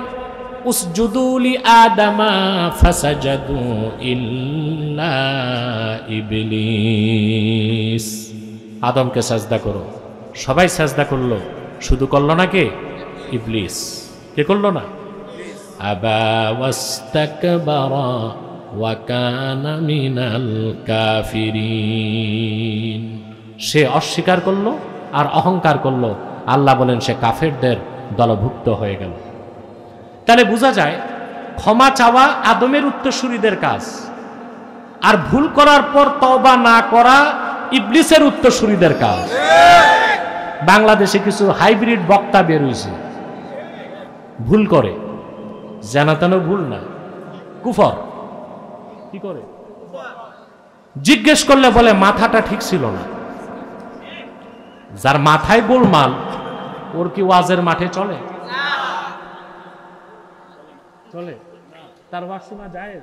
উসজুদু লি আদামা ফাসাজাদু ইল্লা ইবলিস, আদমকে সাজদা করো। সবাই সাজদা করলো, শুধু করলো না কে? ইবলিস। কে করলো না? আবা ওয়াস্তাকবারা ওয়া কানা মিনাল কাফিরিন, সে অস্বীকার করলো আর অহংকার করলো। আল্লাহ বলেন সে কাফেরদের দলভুক্ত হয়ে গেল। তাহলে বোঝা যায় ক্ষমা চাওয়া আদমের উত্তরসূরিদের কাজ, আর ভুল করার পর তওবা না করা ইবলিসের উত্তরসূরিদের কাজ। বাংলাদেশে কিছু হাইব্রিড বক্তা বের হয়েছে, ভুল করে, জানাতানো ভুল না, কুফর। কি করে? জিজ্ঞেস করলে বলে মাথাটা ঠিক ছিল না। যার মাথায় গোলমাল ওর কি ওয়াজের মাঠে চলে? চলে? তার ওয়াজ শোনা যায়?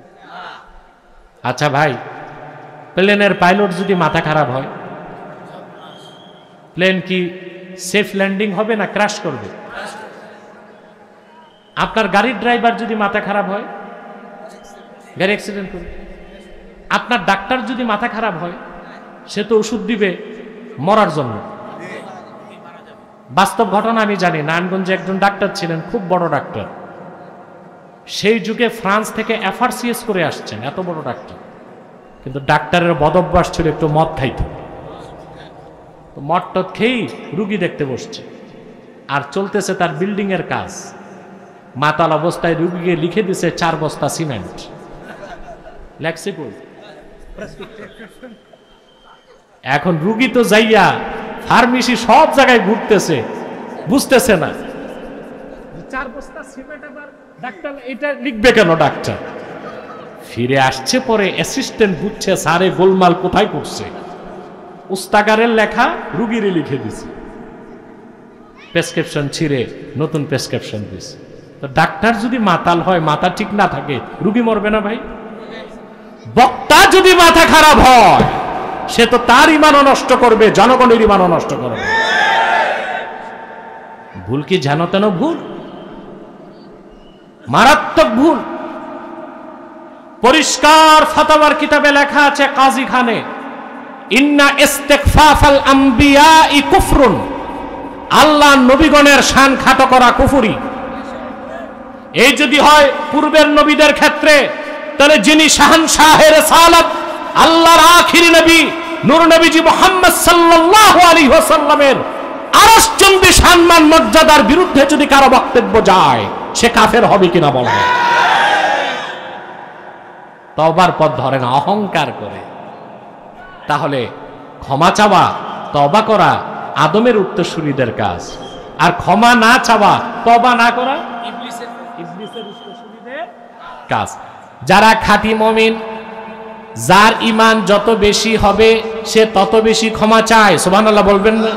আচ্ছা ভাই, প্লেনের পাইলট যদি মাথা খারাপ হয়, প্লেন কি সেফ ল্যান্ডিং হবে না ক্র্যাশ করবে? আপনার গাড়ির ড্রাইভার যদি মাথা খারাপ হয়, গাড়ি অ্যাক্সিডেন্ট করবে। আপনার ডাক্তার যদি মাথা খারাপ হয়, সে তো ওষুধ দিবে মরার জন্য। বাস্তব ঘটনা আমি জানি, নারায়ণগঞ্জে একজন ডাক্তার ছিলেন, খুব বড় ডাক্তার। সেই যুগে ফ্রান্স থেকে এফআরসিএস করে আসছেন, এত বড় ডাক্তার। কিন্তু ডাক্তারের বদভ্যাস ছিল একটু মদ খাইত। তো মদ টদ খেয়েই রুগী দেখতে বসছে, আর চলতেছে তার বিল্ডিং এর কাজ। মাতাল অবস্থায় রুগীকে লিখে দিছে 4 বস্তা সিমেন্ট। লেখছে কই? এখন রুগী তো যাইয়া ফার্মেসি সব জায়গায় ঘুরতেছে, বুঝতেছে না 4 বস্তা সিমেন্ট আবার ডাক্তার এটা লিখবে কেন? ডাক্তার ফিরে আসছে, পরে অ্যাসিস্ট্যান্ট বুঝছে স্যারে গোলমাল কোথায় করছে, উস্তাগারের লেখা রুগীরে লিখে দিছে। প্রেসক্রিপশন ছিঁড়ে নতুন প্রেসক্রিপশন দিছে। তো ডাক্তার যদি মাতাল হয়, মাথা ঠিক না থাকে, রুগী মরবে না ভাই? বক্তা যদি মাথা খারাপ হয়, সে তো তার ঈমানও নষ্ট করবে, জনগণের ঈমানও নষ্ট করবে। ভুল কি যেন তেন ভুল, মারাত্মক ভুল। পরিষ্কার ফাতাওয়ার কিতাবে লেখা আছে কাজী খানে, ইন্না ইস্তিগফাফাল আম্বিয়াই কুফরুন, আল্লাহ নবীগণের শান খাটো করা কুফরি। এই যদি হয় পূর্বের নবীদের ক্ষেত্রে, তাহলে যিনি শাহনশাহের রিসালাত আল্লাহর আখিরি নবী নূর নবীজি মুহাম্মদ সাল্লাল্লাহু আলাইহি ওয়াসাল্লামের আরশচুম্বী সম্মান মর্যাদার বিরুদ্ধে যদি কারো বক্তব্য যায়, সে কাফের হবে কিনা বলেন? তওবার পথ ধরে না, অহংকার করে। তাহলে ক্ষমা চাওয়া, তওবা করা আদমের উত্তরসূরিদের কাজ, আর ক্ষমা না চাওয়া, তওবা না করা ইবলিসের উত্তরসূরিদের কাজ। যারা খাঁটি মুমিন, যার ঈমান যত বেশি হবে সে তত বেশি ক্ষমা চায়। সুবহানাল্লাহ বলবেন না?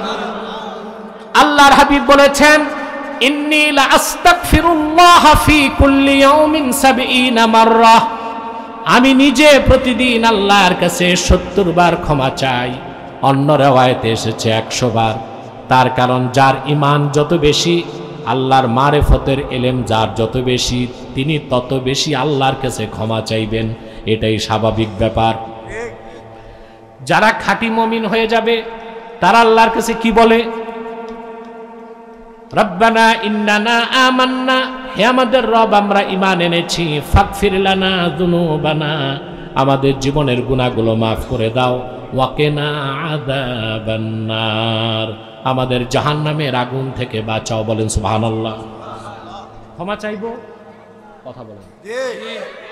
আল্লাহর হাবিব বলেছেন, ইন্নী লা আস্তাগফিরুল্লাহ ফি কুল্লি ইয়াউমিন ৭০ মাররা, আমি নিজে প্রতিদিন আল্লাহর কাছে ৭০ বার ক্ষমা চাই। অন্য রিওয়ায়াতে এসেছে ১০০ বার। তার কারণ যার ঈমান যত বেশি, আল্লাহর মারিফতের ইলম যার যত বেশি, তিনি তত বেশি আল্লাহর কাছে ক্ষমা চাইবেন। এটাই স্বাভাবিক ব্যাপার। যারা খাঁটি মুমিন হয়ে যাবে, তারা আল্লাহর কাছে কি বলে? রব্বানা ইন্নানা আমান্না, হে আমাদের রব, আমরা ঈমান এনেছি। ফাগফির লানা যুনুবানা, আমাদের জীবনের গুনাহগুলো মাফ করে দাও। ওয়াকিনা আযাবান নার, আমাদের জাহান্নামের আগুন থেকে বাঁচাও। বলেন সুবহানাল্লাহ। ক্ষমা চাইবো, কথা বলেন,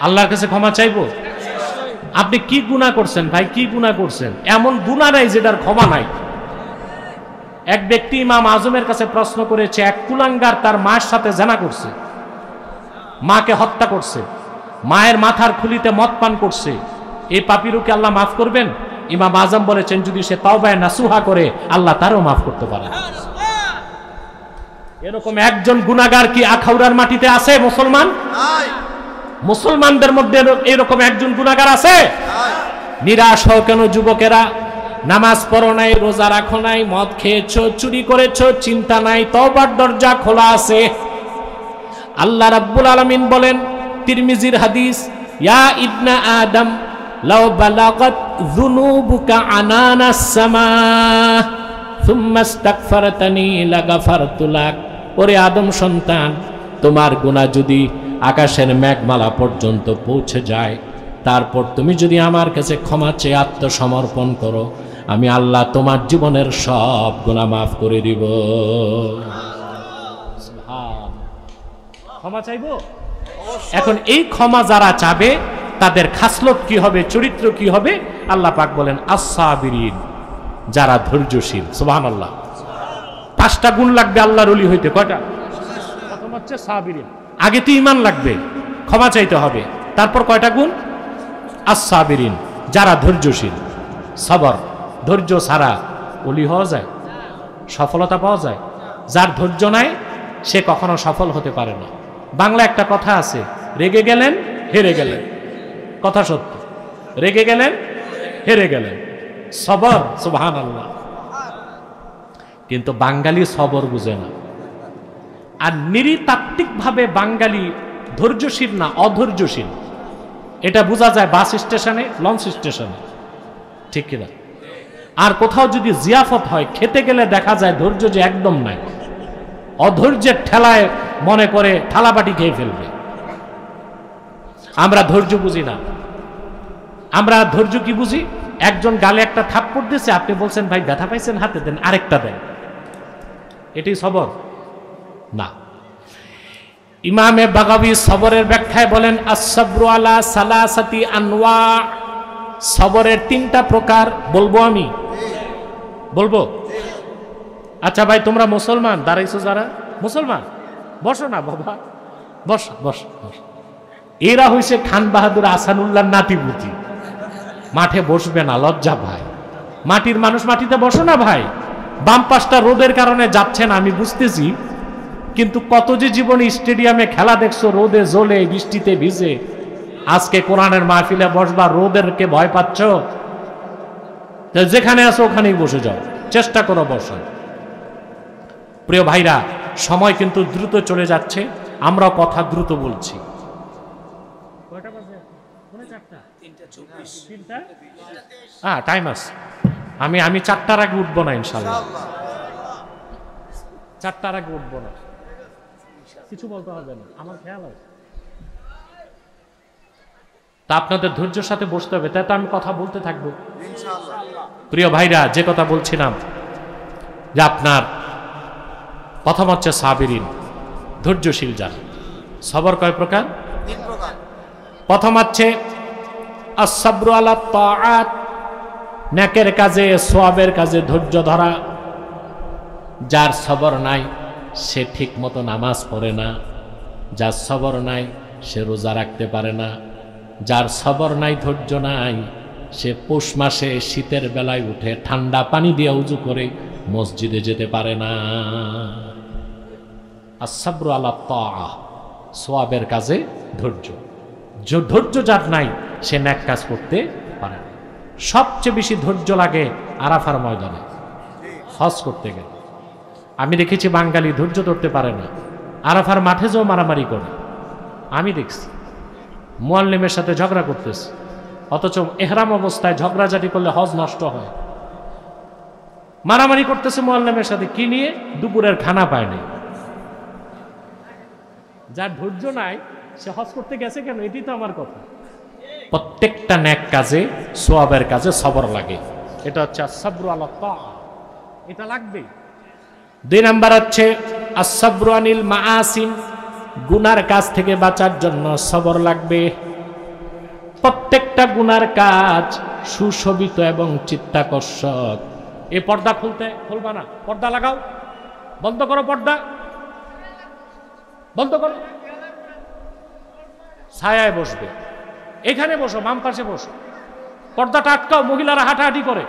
আল্লাহর কাছে ক্ষমা চাইবো। আপনি কি গুনাহ করছেন ভাই? কি গুনাহ করছেন? এমন গুনাহ নাই যেটার ক্ষমা নাই। এক ব্যক্তি ইমাম আজমের কাছে প্রশ্ন করেছে, এক কুলাঙ্গার তার মায়ের সাথে জিনা করছে, মাকে হত্যা করছে, মায়ের মাথার খুলিতে মদ পান করছে, এই পাপীরকে আল্লাহ মাফ করবেন? ইমাম আজম বলেছেন, যদি সে তাওবায়ে নাসুহা করে আল্লাহ তারও মাফ করতে পারে। এরকম একজন গুনাহগার কি আখাউড়ার মাটিতে আছে? মুসলমান মুসলমানদের মধ্যে এরকম একজন গুনাহগার আছে? নিরাশ হও কেন যুবকেরা? নামাজ পড়ো নাই, রোজা রাখো নাই, মদ খেয়েছো, চুরি করেছো, চিন্তা নাই, তওবার দরজা খোলা আছে। আল্লাহ রাব্বুল আলামিন বলেন, তিরমিজির হাদিস, ইয়া ইবনা আদম লাউ বালাগাত যুনুবুকা আনানাস সামা সুম্মা ইস্তাগফারতানি লাগাফারতু লাক, ওরে আদম সন্তান, তোমার গুনাহ যদি আকাশের মেঘমালা পর্যন্ত পৌঁছে যায়, তারপর তুমি যদি আমার কাছে ক্ষমা চেয়ে আত্মসমর্পণ করো, আমি আল্লাহ তোমার জীবনের সব গুনাহ মাফ করে দিব। ক্ষমা চাইবো। এখন এই ক্ষমা যারা চাবে, তাদের খাসলত কি হবে, চরিত্র কি হবে? আল্লাহ পাক বলেন, আস-সাবিরিন, যারা ধৈর্যশীল। সুবহানাল্লাহ। 5টা গুণ লাগবে আল্লাহর ওলি হইতে। কয়টা? প্রথম হচ্ছে সাবিরিন, আগে তো ঈমান লাগবে, ক্ষমা চাইতে হবে। তারপর কয়টা গুণ? আস-সাবিরিন, যারা ধৈর্যশীল। সবর, ধৈর্য ছাড়া ওলি হওয়া যায়? সফলতা পাওয়া যায়? যার ধৈর্য নাই সে কখনো সফল হতে পারে না। বাংলা একটা কথা আছে, রেগে গেলেন হেরে গেলেন। কথা সত্য, রেগে গেলেন হেরে গেলেন। সবর, সুবহানাল্লাহ। কিন্তু বাঙালি সবর বুঝে না। আর নৃতাত্ত্বিকভাবে বাঙালি ধৈর্যশীল না, অধৈর্যশীল। এটা বোঝা যায় বাস স্টেশনে, লঞ্চ স্টেশনে, ঠিক কিনা? আর কোথাও যদি জিয়াফত হয়, খেতে গেলে দেখা যায় ধৈর্য যে একদম নাই। অধৈর্যের ঠেলায় মনে করে থালাবাটি খেয়ে ফেলবে। আমরা ধৈর্য বুঝি না। আমরা ধৈর্য কি বুঝি? একজন গালে একটা থাপ্পড় দিয়েছে, আপনি বলছেন ভাই ব্যথা পাইছেন, হাতে দেন, আরেকটা দেন। এটি সবর না। ইমামে বাগাবী সবরের ব্যাখ্যায় বলেন, আস-সাবরু আলা সালাসাতি আনওয়া, সবরের 3টা প্রকার। বলবো আমি? বলবো? আচ্ছা ভাই, তোমরা মুসলমান দাঁড়াইছো যারা মুসলমান, বসো না বাবা, বস বস বস। এরা হইছে খান বাহাদুর আহসানুল্লাহ নাতিপুতি। মাঠে বসবে না, লজ্জা ভাই। মাটির মানুষ মাটিতে বসো না ভাই। বাম পাশটা রোদের কারণে যাচ্ছে না আমি বুঝতেছি, কিন্তু কত যে জীবনে স্টেডিয়ামে খেলা দেখছো, রোদে জ্বলে, বৃষ্টিতে ভিজে। আজকে কোরআনের মাহফিলে বসবা, রোদেরকে ভয় পাচ্ছ? যেখানে আছো ওখানেই বসে যাও, চেষ্টা করো বসার। প্রিয় ভাইরা, সময় কিন্তু দ্রুত চলে যাচ্ছে, আমরা কথা দ্রুত বলছি। হ্যাঁ, টাইম আছে। আমি 4টার আগে উঠবো না ইনশাল্লাহ, 4টার আগে উঠবো না, কিছু বলতে হবে না, আমার খেয়াল আছে। তা আপনাদের ধৈর্যের সাথে বসতে হবে, তাই তো আমি কথা বলতে থাকবো। প্রিয় ভাইরা, যে কথা বলছিলাম যে আপনার প্রথম হচ্ছে সাবিরিন, ধৈর্যশীল যারা। সবর কয় প্রকার? প্রথম হচ্ছে আস-সাবরু আলা তাআত, নেকের কাজে সওয়াবের কাজে ধৈর্য ধরা। যার সবর নাই সে ঠিক মতো নামাজ পড়ে না, যার সবর নাই সে রোজা রাখতে পারে না, যার সবর নাই ধৈর্য নাই সে পৌষ মাসে শীতের বেলায় উঠে ঠান্ডা পানি দিয়ে উজু করে মসজিদে যেতে পারে না। আস-সাবরু আলা তাআহ, সওয়াবের কাজে ধৈর্য। ধৈর্য যার নাই সে নেক কাজ করতে পারে না। সবচেয়ে বেশি ধৈর্য লাগে আরাফার ময়দানে হজ করতে গেলে। আমি দেখেছি বাঙালি ধৈর্য ধরতে পারে না, আরাফার মাঠে যেও মারামারি করে। আমি দেখছি মুয়াল্লিমের সাথে ঝগড়া করতেছে, অথচ এহরাম অবস্থায় ঝগড়াঝাটি করলে হজ নষ্ট হয়। মারামারি করতেছে মুয়াল্লিমের সাথে, কি নিয়ে? দুপুরের খানা পায় নাই। যার ধৈর্য নাই সে হজ করতে গেছে কেন? এটি তো আমার কথা। প্রত্যেকটা নেক কাজে সওয়াবের কাজে সবর লাগে, এটা হচ্ছে আস-সাবরু আলা তাআহ, এটা লাগবে। 2 নাম্বার হচ্ছে আস-সাবরু আনিল মাআসিন, গুনার কাজ থেকে বাঁচার জন্য সবর লাগবে। প্রত্যেকটা গুনার কাজ সুশোভিত এবং চিত্তাকর্ষক। এই পর্দা খুলবা না, পর্দা লাগাও, বন্ধ করো, পর্দা বন্ধ করো। ছায়ায় বসবে, এখানে বসো, বাম পাশে বসো। পর্দাটা আটকাও, মহিলারা হাঁটাহাঁটি করে,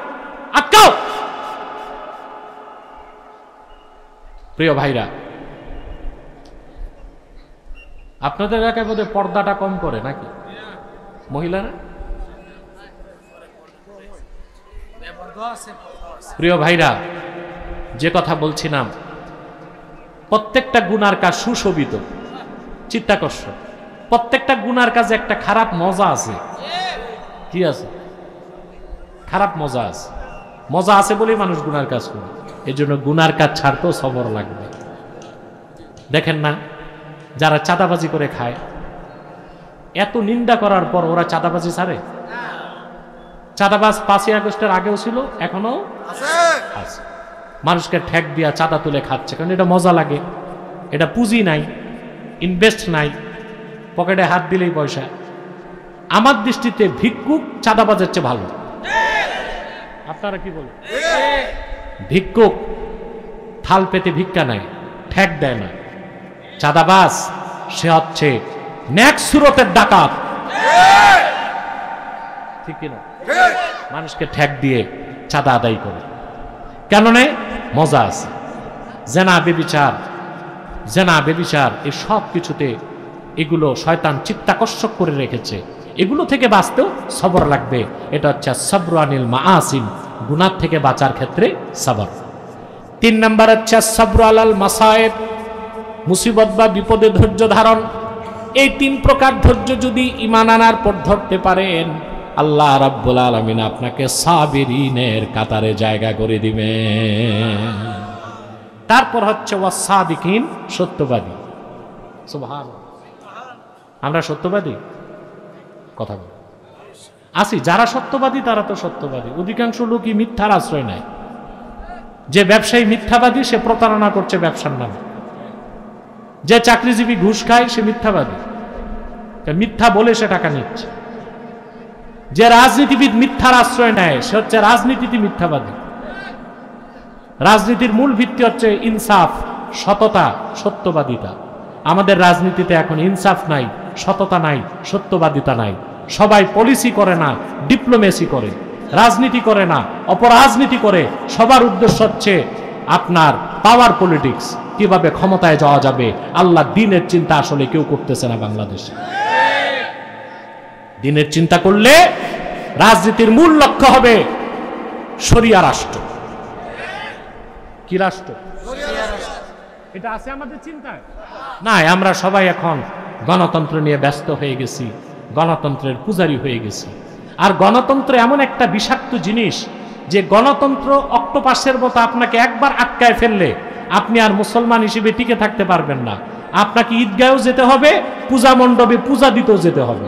আটকাও। প্রিয় ভাইরা, আপনাদের এলাকায় বোধহয় পর্দাটা কম করে নাকি মহিলারা? প্রিয় ভাইরা, যে কথা বলছিলাম, প্রত্যেকটা গুনার কাজ সুশোভিত, চিত্তাকর্ষক। প্রত্যেকটা গুনার কাজে একটা খারাপ মজা আছে। কি আছে? খারাপ মজা আছে। মজা আছে বলেই মানুষ গুনার কাজ করে। এই জন্য গুনার কাজ ছাড়তেও সবর লাগবে। দেখেন না, যারা চাঁদাবাজি করে খায়, এত নিন্দা করার পর ওরা চাঁদাবাজি ছাড়ে? চাঁদাবাজ 5ই আগস্টের আগেও ছিল, এখনো আছে। মানুষকে ঠেক দিয়া চাঁদা তুলে খাচ্ছে, কারণ এটা মজা লাগে। এটা পুঁজি নাই, ইনভেস্ট নাই, পকেটে হাত দিলেই পয়সা। আমার দৃষ্টিতে ভিক্ষুক চাঁদাবাজের চেয়ে ভালো। আপনারা কি বলেন? ভিক্ষুক থাল পেতে ভিক্ষা নাই, ঠেক দেয় না। চাঁদাবাজ সে হচ্ছে নেক সুরতের ডাকাত, ঠিক কিনা? মানুষকে ঠেক দিয়ে চাঁদা আদায় করে। কেন নেই? মজা আছে। জেনা বেবিচার এই সব কিছুতে এগুলো শয়তান চিত্তাকর্ষক করে রেখেছে। এগুলো থেকে বাঁচতেও সবর লাগবে। এটা হচ্ছে সাবরু আনিল মাআসিন, গুনাহ থেকে বাঁচার ক্ষেত্রে সবর। 3 নাম্বার হচ্ছে সাবরু আলাল মাসায়েব, মুসিবত বা বিপদে ধৈর্য ধারণ। এই 3 প্রকার ধৈর্য যদি ঈমান আনার পর ধরতে পারেন, আল্লাহ রাব্বুল আলামিন আপনাকে সাবিরিনের কাতারে জায়গা করে দিবেন। তারপর হচ্ছে ওয়াসাদিকিন, সত্যবাদী। সুবহানাল্লাহ, আমরা সত্যবাদী? কথা বল আসি, যারা সত্যবাদী তারা তো সত্যবাদী। অধিকাংশ লোকই মিথ্যার আশ্রয় নেয়। যে ব্যবসায়ী মিথ্যাবাদী, সে প্রতারণা করছে ব্যবসার নামে। যে চাকরিজীবী ঘুষ খায় সে মিথ্যাবাদী, মিথ্যা বলে সে টাকা নিচ্ছে। যে রাজনীতিবিদ মিথ্যার আশ্রয় নেয় সে হচ্ছে রাজনীতিতে মিথ্যাবাদী। রাজনীতির মূল ভিত্তি হচ্ছে ইনসাফ, সততা, সত্যবাদিতা। আমাদের রাজনীতিতে এখন ইনসাফ নাই, সততা নাই, সত্যবাদিতা নাই। সবাই পলিসি করে না, ডিপ্লোমেসি করে, রাজনীতি করে না, অপরাজনীতি করে। সবার উদ্দেশ্য হচ্ছে আপনার পাওয়ার পলিটিক্স, কিভাবে ক্ষমতায় যাওয়া যাবে। আল্লাহ দ্বীনের চিন্তা আসলে কেউ করতেছে না বাংলাদেশে। দ্বীনের চিন্তা করলে রাজনীতির মূল লক্ষ্য হবে শরিয়া রাষ্ট্র। কি রাষ্ট্র? এটা আছে আমাদের চিন্তায়? না, আমরা সবাই এখন গণতন্ত্র নিয়ে ব্যস্ত হয়ে গেছি, গণতন্ত্রের পূজারী হয়ে গেছি। আর গণতন্ত্র এমন একটা বিষাক্ত জিনিস যে গণতন্ত্র অক্টোপাসের মতো আপনাকে একবার আটকায় ফেললে আপনি আর মুসলমান হিসেবে টিকে থাকতে পারবেন না। আপনাকে ঈদগাহেও যেতে হবে, পূজা মণ্ডপে পূজা দিতেও যেতে হবে।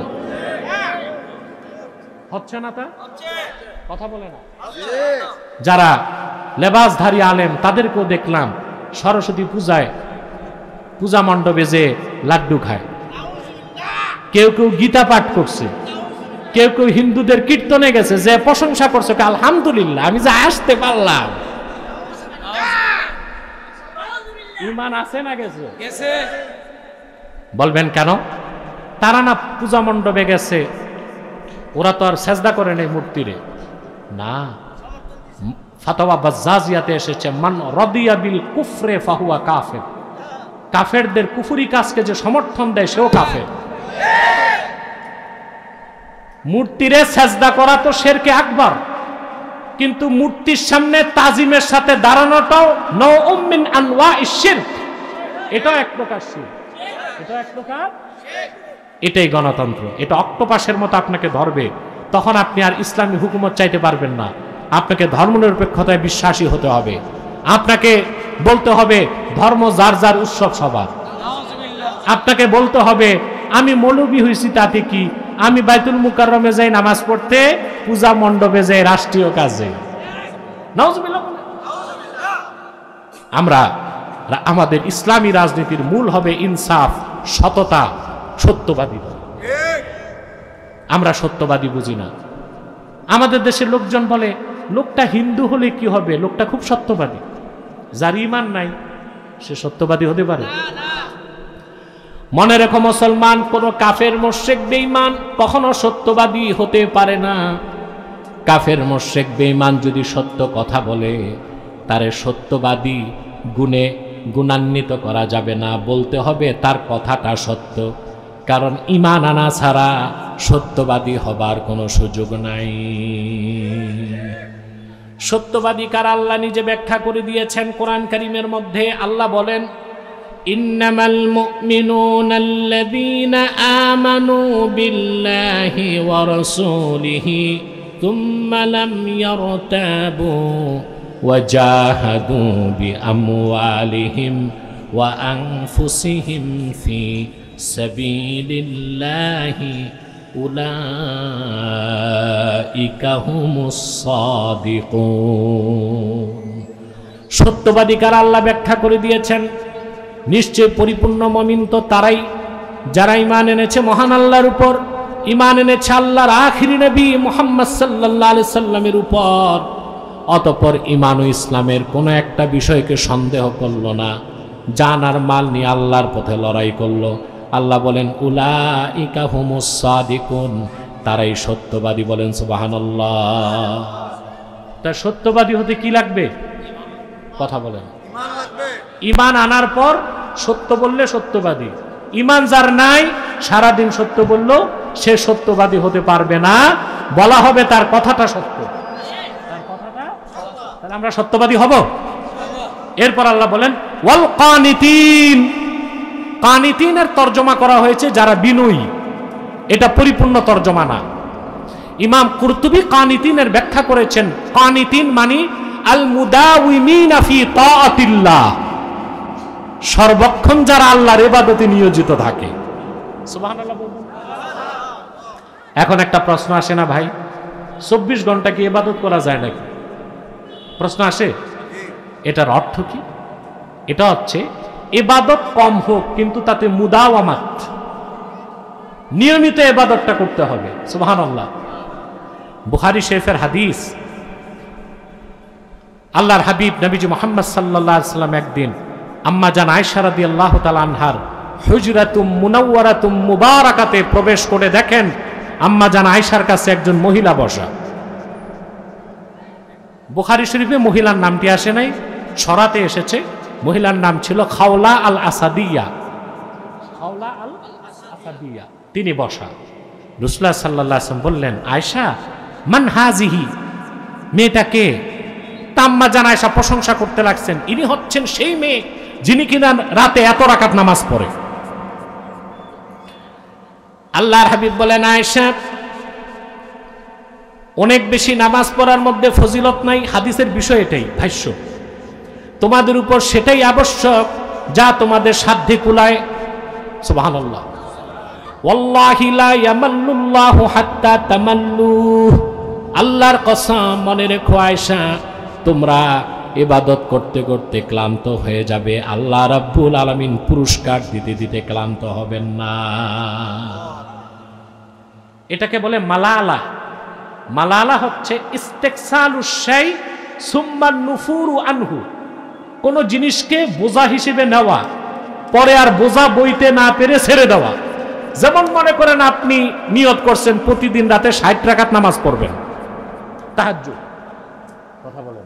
হচ্ছে না তা? কথা বলে না। যারা লেবাসধারী আলেম তাদেরকেও দেখলাম সরস্বতী পূজায় পূজা মণ্ডপে যে লাড্ডু খায়, কেউ কেউ গীতা পাঠ করছে, কেউ কেউ হিন্দুদের কীর্তনে গেছে, যে প্রশংসা করছে আলহামদুলিল্লাহ আমি যে আসতে পারলাম। ঈমান আছে না গেছে? বলবেন কেন? তারা না পূজা মণ্ডপে গেছে, ওরা তো আর সেজদা করে নেই মূর্তিরে। না, ফাতাওয়া বাজ্জাজিয়াতে এসেছে মান রাদিয়া বিল কুফরে ফাহুয়া কাফের। কাফেরদের কুফরি কাজকে যে সমর্থন দেয় সেও কাফের। মূর্তিরে সেজদা করা তো শিরকে আকবার, কিন্তু মূর্তির সামনে তাজিমের সাথে দাঁড়ানোটাও নওউম মিন আনওয়াইশ শিরক, এটাও এক প্রকার শিরক, এটাও এক প্রকার। এটাই গণতন্ত্র। এটা অক্টোপাসের মতো আপনাকে ধরবে, তখন আপনি আর ইসলামী হুকুমত চাইতে পারবেন না। আপনাকে ধর্মনিরপেক্ষতায় বিশ্বাসী হতে হবে। আপনাকে বলতে হবে ধর্ম যার যার উৎসব সবার। আপনাকে বলতে হবে আমি মৌলবী হয়েছি তাতে কি, আমি বাইতুল মুকাররমে যাই নামাজ পড়তে, পূজা মণ্ডপে যাই রাষ্ট্রীয় কাজে। নাউজুবিল্লাহ। আমরা আমাদের ইসলামী রাজনীতির মূল হবে ইনসাফ, সততা, সত্যবাদী। আমরা সত্যবাদী বুঝি না। আমাদের দেশের লোকজন বলে লোকটা হিন্দু হলে কি হবে, লোকটা খুব সত্যবাদী। যার ঈমান নাই সে সত্যবাদী হতে পারে? মনে রেখো মুসলমান, কোন কাফের মুশরিক বেঈমান কখনো সত্যবাদী হতে পারে না। কাফের মুশরিক বেঈমান যদি সত্য কথা বলে, তারে সত্যবাদী গুণে গুণান্বিত করা যাবে না, বলতে হবে তার কথাটা সত্য। কারণ ঈমান আনা ছাড়া সত্যবাদী হবার কোনো সুযোগ নাই। সত্যবাদী কার আল্লাহ নিজে ব্যাখ্যা করে দিয়েছেন কোরআন কারীমের মধ্যে। আল্লাহ বলেন ইন্নামাল মুমিনুনাল্লাযীনা আমানু বিল্লাহি ওয়া রাসূলিহি তুম্মা লাম ইয়ারতাবু ওয়া জাহাদু বিআমওয়ালিহিম ওয়া আনফুসিহিম ফি সাবিলিল্লাহি উলাইকা হুমুস সাদিকুন। সত্যবাদী কারা আল্লাহ ব্যাখ্যা করে দিয়েছেন। নিশ্চয় পরিপূর্ণ মুমিন তো তারাই যারা ঈমান এনেছে মহান আল্লাহর উপর, ঈমান এনেছে আল্লাহর আখিরি নবী মুহাম্মদ সাল্লাল্লাহু আলাইহি সাল্লামের উপর, অতঃপর ঈমান ও ইসলামের কোনো একটা বিষয়কে সন্দেহ করল না, জান আর মাল নিয়ে আল্লাহর পথে লড়াই করলো। আল্লাহ বলেন উলাইকা হুমুস সাদিকুন, তারাই সত্যবাদী। বলেন সুবহানাল্লাহ। তা সত্যবাদী হতে কি লাগবে? কথা বলেন। ঈমান আনার পর সত্য বললে সত্যবাদী। ঈমান যার নাই, সারাদিন সত্য বললেও সে সত্যবাদী হতে পারবে না। বলা হবে তার কথাটা সত্য, তার কথাটা। তাহলে আমরা সত্যবাদী হব। এরপর আল্লাহ বলেন ওয়াল কানিতিন। কানিতিনের তর্জমা করা হয়েছে যারা বিনয়ী, এটা পরিপূর্ণ তর্জমা না। ইমাম কুরতুবী কানিতিনের ব্যাখ্যা করেছেন কানিতিন মানে আল মুদাওয়িমিনা ফি তাআতিল্লাহ, সর্বক্ষণ যারা আল্লাহর ইবাদতে নিয়োজিত থাকে। সুবহানাল্লাহ বলুন। এখন একটা প্রশ্ন আসে না ভাই, 24 ঘন্টা কি ইবাদত করা যায় নাকি? প্রশ্ন আসে। এটার অর্থ কি? এটা হচ্ছে ইবাদত কম হোক কিন্তু তাতে মুদাওয়ামাত, নিয়মিত ইবাদতটা করতে হবে। সুবহানাল্লাহ। বুখারী শরীফের হাদিস, আল্লাহর হাবিব নবীজি মুহাম্মদ সাল্লাল্লাহু আলাইহি ওয়াসাল্লাম একদিন আম্মা জান আয়েশা রাদিয়াল্লাহু তাআলা আনহার হুজরাতুম মুনাওয়ারাতুম মুবারাকাতে প্রবেশ করে দেখেন আম্মা জান আয়েশার কাছে একজন মহিলা বসা। বুখারী শরীফে মহিলার নামটি আসে নাই, ছড়াতে এসেছে। মহিলার নাম ছিল খাওলা আল আসাদিয়া। খাওলা আল আসাদিয়া, তিনি বসা। রাসূলুল্লাহ সাল্লাল্লাহু আলাইহি ওয়াসাল্লাম বললেন আয়েশা মান হাজিহি, মেয়েটাকে তাম্মা জান আয়েশা প্রশংসা করতে লাগছেন, ইনি হচ্ছেন সেই মেয়ে যিনি কিনা রাতে এত রাকাত নামাজ পড়ে। আল্লাহর হাবিব বলেন, আয়েশা, অনেক বেশি নামাজ পড়ার মধ্যে ফজিলত নাই, হাদিসের বিষয় এটাই, ভাষ্য। তোমাদের উপর সেটাই আবশ্যক যা তোমাদের সাধ্যে কুলায়। সুবহানাল্লাহ। ওয়াল্লাহি লা ইয়ামাল্লুল্লাহু হাত্তা তামাল্লু। আল্লাহর কসম, মনে রেখো আয়েশা, তোমরা ইবাদত করতে করতে ক্লান্ত হয়ে যাবে, আল্লাহ রাব্বুল আলামিন পুরস্কার দিতে দিতে ক্লান্ত হবেন না। এটাকে বলে মালালা। মালালা হচ্ছে ইস্তেকসালুশ শাই সুম্মা নুফুরু আনহু। কোন জিনিসকে বোঝা হিসেবে নেওয়া, পরে আর বোঝা বইতে না পেরে ছেড়ে দেওয়া। যেমন মনে করেন আপনি নিয়ত করছেন প্রতিদিন রাতে 60 রাকাত নামাজ পড়বেন, তাহাজ্জুদ, কথা বলেন,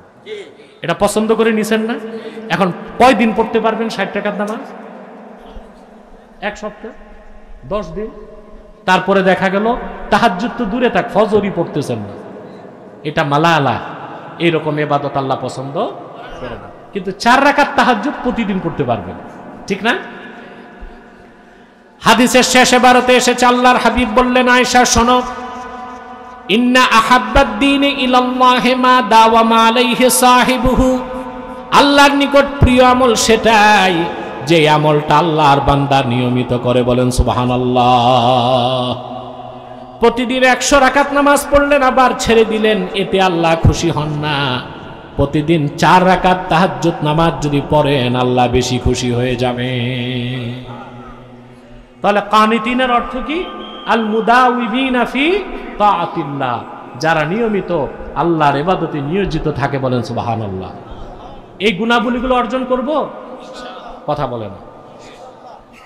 এটা পছন্দ করে নিছেন না? এখন কয়দিন পড়তে পারবেন 60 রাকাত নামাজ? এক সপ্তাহ, 10 দিন। তারপরে দেখা গেল তাহাজ্জুদ তো দূরে থাক, ফজরই পড়তেছেন না। এটা মালালা। এইরকম ইবাদত আল্লাহ পছন্দ করে না। কিন্তু 4 রাকাত তাহাজ্জুদ প্রতিদিন পড়তে পারবেন, ঠিক না? হাদিসের শেষ এবারতে এসেছে, আল্লাহর হাবিব বললেন, আয়েশা শোনো, ইন্না আহাব্বাদ দীনি ইলাল্লাহি মা দাওয়ামা আলাইহি সাহিবুহু। আল্লাহর নিকট প্রিয় আমল সেটাই যে আমলটা আল্লাহর বান্দা নিয়মিত করে। বলেন সুবহানাল্লাহ। প্রতিদিন 100 রাকাত নামাজ পড়লেন, আবার ছেড়ে দিলেন, এতে আল্লাহ খুশি হন না। প্রতিদিন 4 রাকাত তাহাজ্জুদ নামাজ যদি পড়েন, আল্লাহ বেশি খুশি হয়ে যাবে। তাহলে কানিতিনের অর্থ কি? আল মুদাউবিনা ফি তাআতিল্লাহ, যারা নিয়মিত আল্লাহর ইবাদতে নিয়োজিত থাকে। বলেন সুবহানাল্লাহ। এই গুণাবলীগুলো অর্জন করব, কথা বলেন।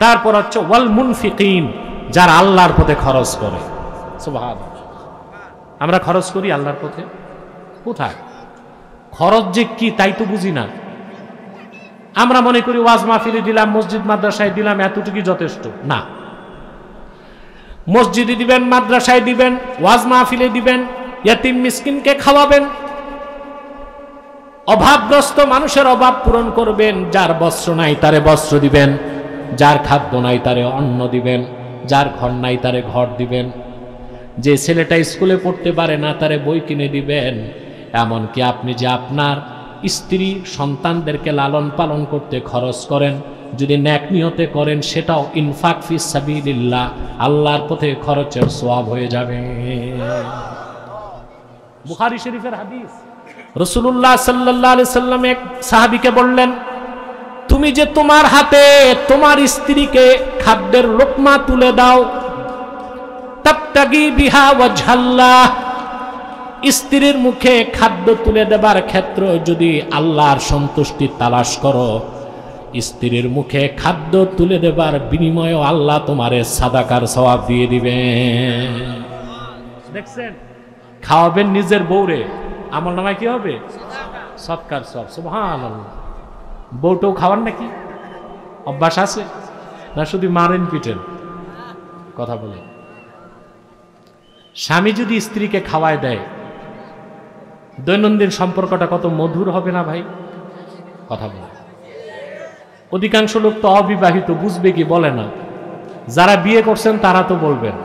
তারপর হচ্ছে ওয়াল মুনফিকিন, যারা আল্লাহর পথে খরচ করে। সুবহানাল্লাহ। আমরা খরচ করি আল্লাহর পথে, কোথায়? খরচ যে কি তাই তো বুঝি না। আমরা মনে করি ওয়াজ মাহফিলে দিলাম, মসজিদ মাদ্রাসায় দিলাম, এতটুকুই যথেষ্ট না। মসজিদে দিবেন, মাদ্রাসায় দিবেন, ওয়াজ মাহফিলে দিবেন, ইয়াতিম মিসকিনকে খাওয়াবেন, অভাবগ্রস্ত মানুষের অভাব পূরণ করবেন, যার বস্ত্র নাই তারে বস্ত্র দিবেন, যার খাদ্য নাই তারে অন্ন দিবেন, যার ঘর নাই তারে ঘর দিবেন, যে ছেলেটা স্কুলে পড়তে পারে না তারে বই কিনে দিবেন। এমনকি আপনি যে আপনার স্ত্রী সন্তানদেরকে লালন পালন করতে খরচ করেন, যদি নেক নিয়তে করেন, সেটাও ইনফাক ফিস সাবিলিল্লাহ, আল্লাহর পথে খরচের সওয়াব হয়ে যাবে। বুখারী শরীফের হাদিস, রাসূলুল্লাহ সাল্লাল্লাহু আলাইহি সাল্লাম এক সাহাবীকে বললেন, তুমি যে তোমার হাতে তোমার স্ত্রীকে খাদ্যের লোকমা তুলে দাও, তাবতাগি বিহা ওয়াজহাল্লাহ, স্ত্রীর মুখে খাদ্য তুলে দেবার ক্ষেত্রে যদি আল্লাহর সন্তুষ্টি তালাশ করো, স্ত্রীর মুখে খাদ্য তুলে দেবার বিনিময়ে আল্লাহ তোমারে সাদাকার সওয়াব দিয়ে দিবেন। দেখছেন, খাওয়াবেন নিজের বউরে, আমল নামায় কি হবে? সৎকার সওয়াব। সুবহানাল্লাহ। বউটাও খাওয়ান নাকি? অভ্যাস আছে না শুধু মারেন পিটেন? কথা বলে। স্বামী যদি স্ত্রীকে খাওয়ায় দেয়, দৈনন্দিন সম্পর্কটা কত মধুর হবে না ভাই? কথা বলে। অধিকাংশ লোক তো অবিবাহিত, বুঝবে কি? বলে না। যারা বিয়ে করছেন তারা তো বলবেন।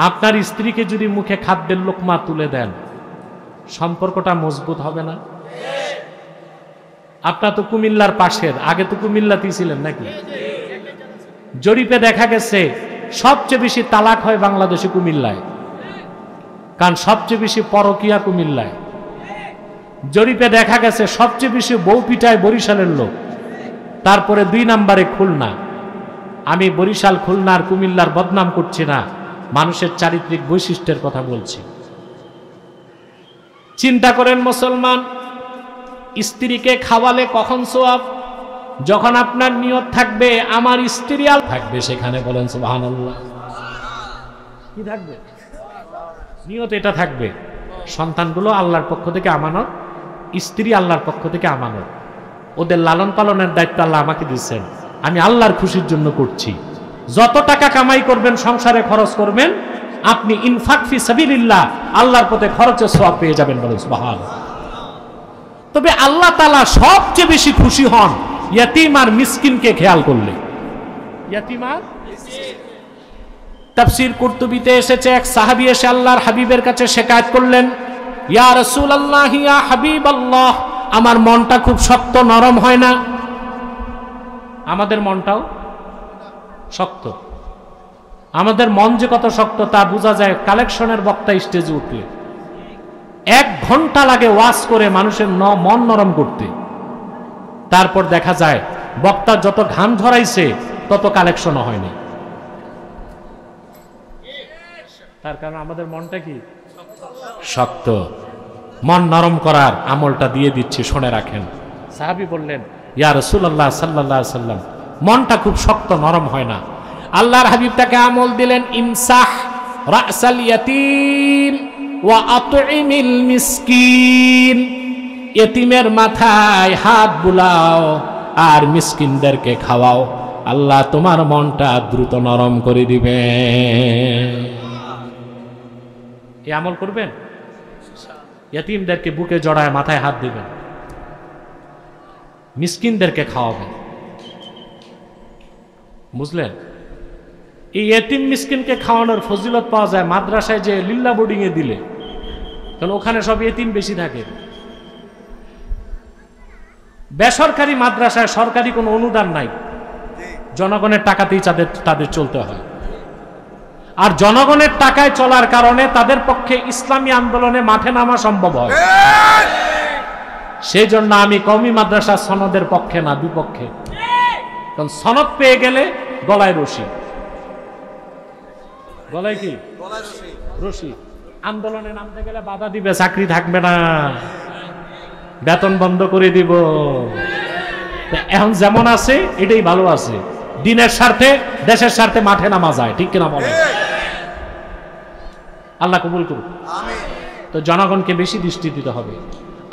আপনার স্ত্রীকে যদি মুখে খাদ্যের লোকমা তুলে দেন, সম্পর্কটা মজবুত হবে না? আপনার তো কুমিল্লার পাশের, আগে তো কুমিল্লাতেই ছিলেন নাকি? জরিপে দেখা গেছে সবচেয়ে বেশি তালাক হয় বাংলাদেশে কুমিল্লায়, কারণ সবচেয়ে বেশি পরকিয়া কুমিল্লায়। জরিপে দেখা গেছে সবচেয়ে বেশি বউ পিটায় বরিশালের লোক, তারপরে 2 নম্বরে খুলনা। আমি বরিশাল, খুলনা আর কুমিল্লার বদনাম করছি না, মানুষের চারিত্রিক বৈশিষ্ট্যের কথা বলছি। চিন্তা করেন মুসলমান, স্ত্রীকে খাওয়ালে কখন সওয়াব? যখন আপনার নিয়ত থাকবে আমার স্ত্রী আল থাকবে সেখানে। বলেন সুবহানাল্লাহ। কি থাকবে? নিয়ত এটা থাকবে, সন্তানগুলো আল্লাহর পক্ষ থেকে আমানত, স্ত্রী আল্লাহর পক্ষ থেকে আমানত, ওদের লালন পালনের দায়িত্ব আল্লাহ আমাকে দিচ্ছেন, আমি আল্লাহর খুশির জন্য করছি। যত টাকা কামাই করবেন, সংসারে খরচ করবেন, আপনি ইনফাক ফি সাবিলিল্লাহ আল্লাহর পথে খরচের সওয়াব পেয়ে যাবেন, বলেন সুবহানাল্লাহ। তবে আল্লাহ তাআলা সবচেয়ে বেশি খুশি হন ইয়তীম আর মিসকিনকে খেয়াল করলে। ইয়তীম আর মিসকিন, তাফসীর কুরতুবীতে এসেছে, এক সাহাবী এসে আল্লাহর হাবিবের কাছে শিকায়ত করলেন, ইয়া রাসূলুল্লাহ ইয়া হাবিবাল্লাহ, আমার মনটা খুব শক্ত নরম হয় না। আমাদের মনটাও শক্ত। আমাদের মন যে কত শক্ত তা বোঝা যায় কালেকশনের বক্তা স্টেজে উঠলে 1 ঘন্টা লাগে ওয়াজ করে মানুষের মন নরম করতে, তারপর দেখা যায় বক্তা যত ঘাম ঝরাইছে তত কালেকশনও হয়নি। তার কারণ আমাদের মনটা কি শক্ত। মন নরম করার আমলটা দিয়ে দিচ্ছি, শুনে রাখেন। সাহাবী বললেন, ইয়া রাসূলুল্লাহ সাল্লাল্লাহু আলাইহি সাল্লাম, মনটা খুব শক্ত নরম হয় না। আল্লাহর হাবিব তাকে আমল দিলেন, ইমসাহ রাসাল ইয়াতীম ওয়া আতইমিল মিসকিন, এতিমের মাথায় হাত বুলাও আর মিসকিনদেরকে খাওয়াও, আল্লাহ তোমার মনটা দ্রুত নরম করে দিবে। এই আমল করবেন, ইয়তীমদেরকে বুকে জড়ায় মাথায় হাত দিবেন, মিসকিনদেরকে খাওয়াবেন, বুঝলেন? এই ইয়তীম মিসকিনকে খাওয়ানোর ফজিলত পাওয়া যায় মাদ্রাসায় যে লিল্লা বোর্ডিং এ দিলে, কারণ ওখানে সব ইয়তীম বেশি থাকে। বেসরকারি মাদ্রাসায় সরকারি কোনো অনুদান নাই, জনগণের টাকাতেই তাদের চলতে হয়। আর জনগণের টাকায় চলার কারণে তাদের পক্ষে ইসলামী আন্দোলনে মাঠে নামা সম্ভব হয়। সেই জন্য আমি কওমি মাদ্রাসা সনদের পক্ষে না, বিপক্ষে। কারণ সনদ পেয়ে গেলে গলায় রশি, গলায় কি রশি, আন্দোলনে নামতে গেলে বাধা দিবে, চাকরি থাকবে না, বেতন বন্ধ করে দিব। এখন যেমন আছে এটাই ভালো আছে, দিনের স্বার্থে দেশের স্বার্থে মাঠে নামা যায়, ঠিক কিনা বলেন? আল্লাহ কবুল করুন। তো জনগণকে বেশি দৃষ্টি দিতে হবে।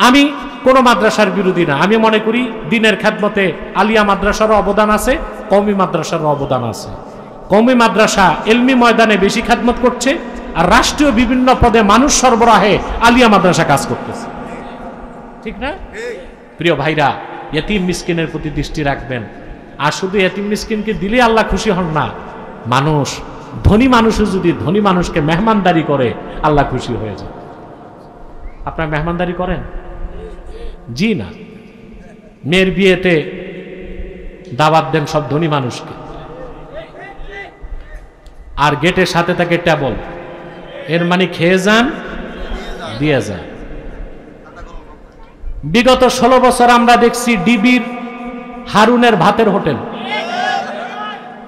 আমি কোন মাদ্রাসার বিরোধী না, আমি মনে করি দিনের খেদমতে আলিয়া মাদ্রাসারও অবদান আছে, কওমি মাদ্রাসারও অবদান আছে। কওমি মাদ্রাসা ইলমি ময়দানে বেশি খেদমত করছে, আর রাষ্ট্রীয় বিভিন্ন পদে মানুষ সরবরাহে আলিয়া মাদ্রাসা কাজ করতেছে, ঠিক না? প্রিয় ভাইরা, ইয়তীম মিসকিনের প্রতি দৃষ্টি রাখবেন। আর শুধু ইয়তীম মিসকিনকে দিলে আল্লাহ খুশি হন না, মানুষ ধনী মানুষও যদি ধনী মানুষকে মেহমানদারি করে আল্লাহ খুশি হয়ে যায়। আপনার মেহমানদারি করেন? জি না। মেয়ের বিয়েতে দাওয়াত দেন সব ধনী মানুষকে, আর গেটের সাথে থাকে টেবল, এর মানে খেয়ে যান দিয়ে যান। বিগত 16 বছর আমরা দেখছি ডিবির হারুনের ভাতের হোটেল,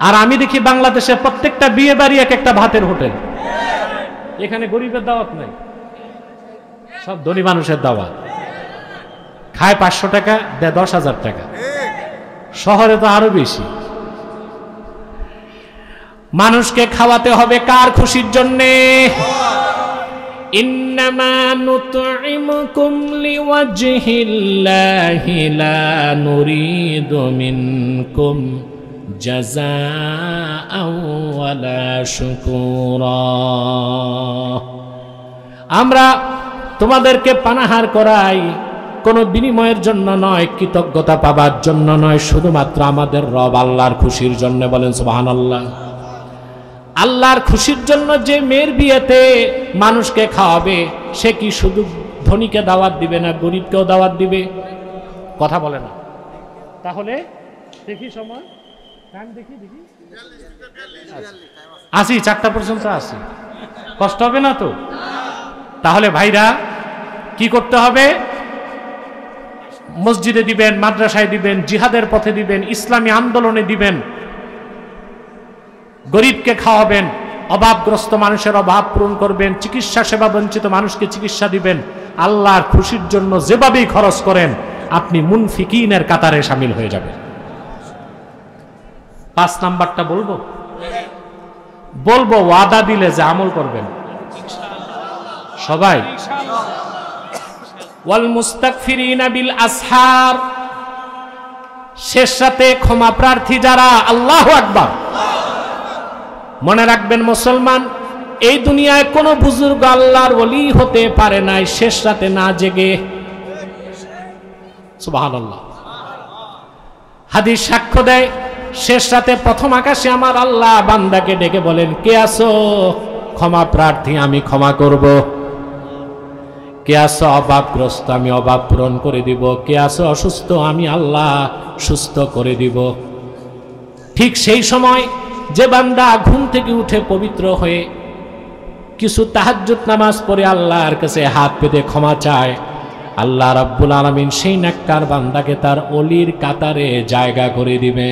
আর আমি দেখি বাংলাদেশে প্রত্যেকটা বিয়ে বাড়ি এক একটা ভাতের হোটেল। এখানে গরিবের দাওয়াত নাই, সব ধনী মানুষের দাওয়াত। খায় 500 টাকা, দেয় 10,000 টাকা। শহরে তো আরো বেশি। মানুষকে খাওয়াতে হবে কার খুশির জন্যে? ইন্নামা নুতইমুকুম লিওয়াজহিল্লাহি লা নুরিদু মিনকুম জাযাআও ওয়ালা শুকুরা। আমরা তোমাদেরকে পানাহার করাই কোনো বিনিময়ের জন্য নয়, কৃতজ্ঞতা পাবার জন্য নয়, শুধুমাত্র আমাদের রব আল্লাহর খুশির জন্য। বলেন সুবহানাল্লাহ। আল্লাহর খুশির জন্য যে মেয়ের বিয়েতে মানুষকে খাওয়াবে, সে কি শুধু ধনীকে দাওয়াত দিবে না, গরিবকেও দাওয়াত দিবে? কথা বলে না। তাহলে দেখি সময়, দেখি আসি 4টা পর্যন্ত আসি, কষ্ট হবে না তো? তাহলে ভাইরা কি করতে হবে? মসজিদে দিবেন, মাদ্রাসায় দিবেন, জিহাদের পথে দিবেন, ইসলামী আন্দোলনে দিবেন, গরিবকে খাওয়াবেন, অভাবগ্রস্ত মানুষের অভাব পূরণ করবেন, চিকিৎসা সেবা বঞ্চিত মানুষকে চিকিৎসা দিবেন। আল্লাহর খুশির জন্য যেভাবেই খরচ করেন আপনি মুনফিকিনের কাতারে শামিল হয়ে যাবেন। 5 নাম্বারটা বলবো ওয়াদা দিলে যে আমল করবেন সবাই। ওয়াল মুস্তাগফিরিনা বিল আসহার, শেষ রাতে ক্ষমা প্রার্থী যারা, আল্লাহু আকবার। মনে রাখবেন মুসলমান, এই দুনিয়ায় কোনো বুজুর্গ আল্লাহর ওলি হতে পারে নাই শেষ রাতে না জেগে। সুবহানাল্লাহ। হাদিস সাক্ষ্য দেয়, শেষ রাতে প্রথম আকাশে আমার আল্লাহ বান্দাকে ডেকে বলেন, কে আছো? ক্ষমা প্রার্থী, আমি ক্ষমা করব। কে আছো অভাবগ্রস্ত? আমি অভাব পূরণ করে দিব। কে আছো অসুস্থ? আমি আল্লাহ সুস্থ করে দিব। ঠিক সেই সময় যে বান্দা ঘুম থেকে উঠে পবিত্র হয়ে কিছু তাহাজ্জুদ নামাজ পড়ে আল্লাহর কাছে হাত পেতে ক্ষমা চায়, আল্লাহ রাব্বুল আলামিন সেই নেককার বান্দাকে তার অলির কাতারে জায়গা করে দিবে।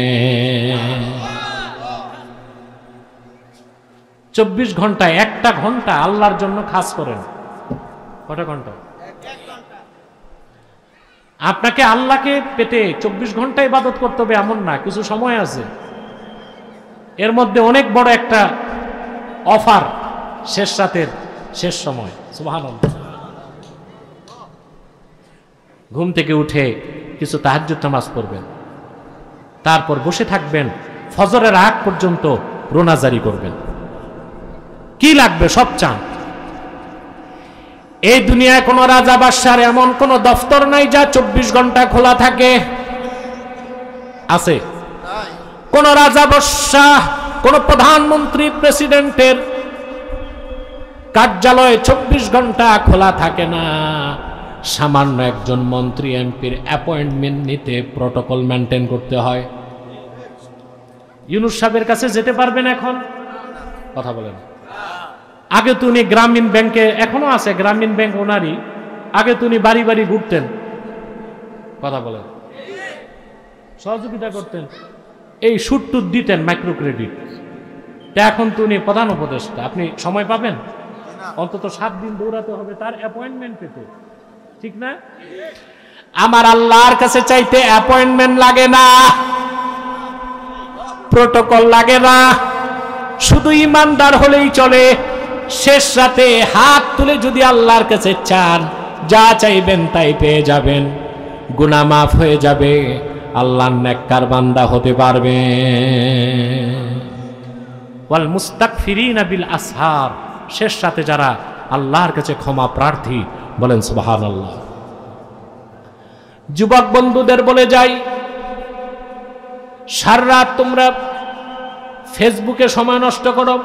24 ঘন্টায় 1টা ঘন্টা আল্লাহর জন্য খাস করেন। কটা ঘন্টা? আপনাকে আল্লাহকে পেতে 24 ঘন্টা ইবাদত করতে হবে এমন না, কিছু সময় আছে। এর মধ্যে অনেক বড় একটা অফার, শেষ রাতের শেষ সময়। সুবহানাল্লাহ। ঘুম থেকে উঠে কিছু তাহাজ্জুদ নামাজ পড়বেন, তারপর বসে থাকবেন, ফজরের আগ পর্যন্ত রোনাজারি করবেন। কি লাগবে সব চান। এই দুনিয়ায় কোন রাজা বাদশার এমন কোন দফতর নাই যা 24 ঘন্টা খোলা থাকে। আছে? কোন রাজা বাদশাহ, কোন প্রধানমন্ত্রী, প্রেসিডেন্টের কার্যালয় 24 ঘন্টা খোলা থাকে না। সামান্য একজন মন্ত্রী এমপির অ্যাপয়েন্টমেন্ট নিতে প্রটোকল মেনটেন করতে হয়। ইউনূস সাহেবের কাছে যেতে পারবেন এখন? কথা বলেন। আগে তো উনি গ্রামীণ ব্যাংকে, এখনো আছে গ্রামীণ ব্যাংক ওনারই, আগে তো উনি বাড়ি বাড়ি ঘুরতেন। কথা বলেন। সহযোগিতা করতেন, এই সুদ টুদ দিতেন, মাইক্রো ক্রেডিট। এখন তো উনি প্রধান উপদেষ্টা। আপনি সময় পাবেন? অন্তত 7 দিন দৌড়াতে হবে তার অ্যাপয়েন্টমেন্ট পেতে, ঠিক না? আমার আল্লাহর কাছে চাইতে অ্যাপয়েন্টমেন্ট লাগে না, প্রটোকল লাগে না, শুধু ইমানদার হলেই চলে। শেষ রাতে হাত তুলে যদি আল্লাহর কাছে চান, যা চাইবেন তাই পেয়ে যাবেন, গুনাহ মাফ হয়ে যাবে, আল্লাহর নেককার বান্দা হতে পারবে। ওয়াল মুস্তাগফিরিনা বিল আসহার, শেষ রাতে যারা আল্লাহর কাছে ক্ষমা প্রার্থী, বলেন সুবহানাল্লাহ। যুবক বন্ধুদের বলে যাই, সারা রাত তোমরা ফেসবুকে সময় নষ্ট করো,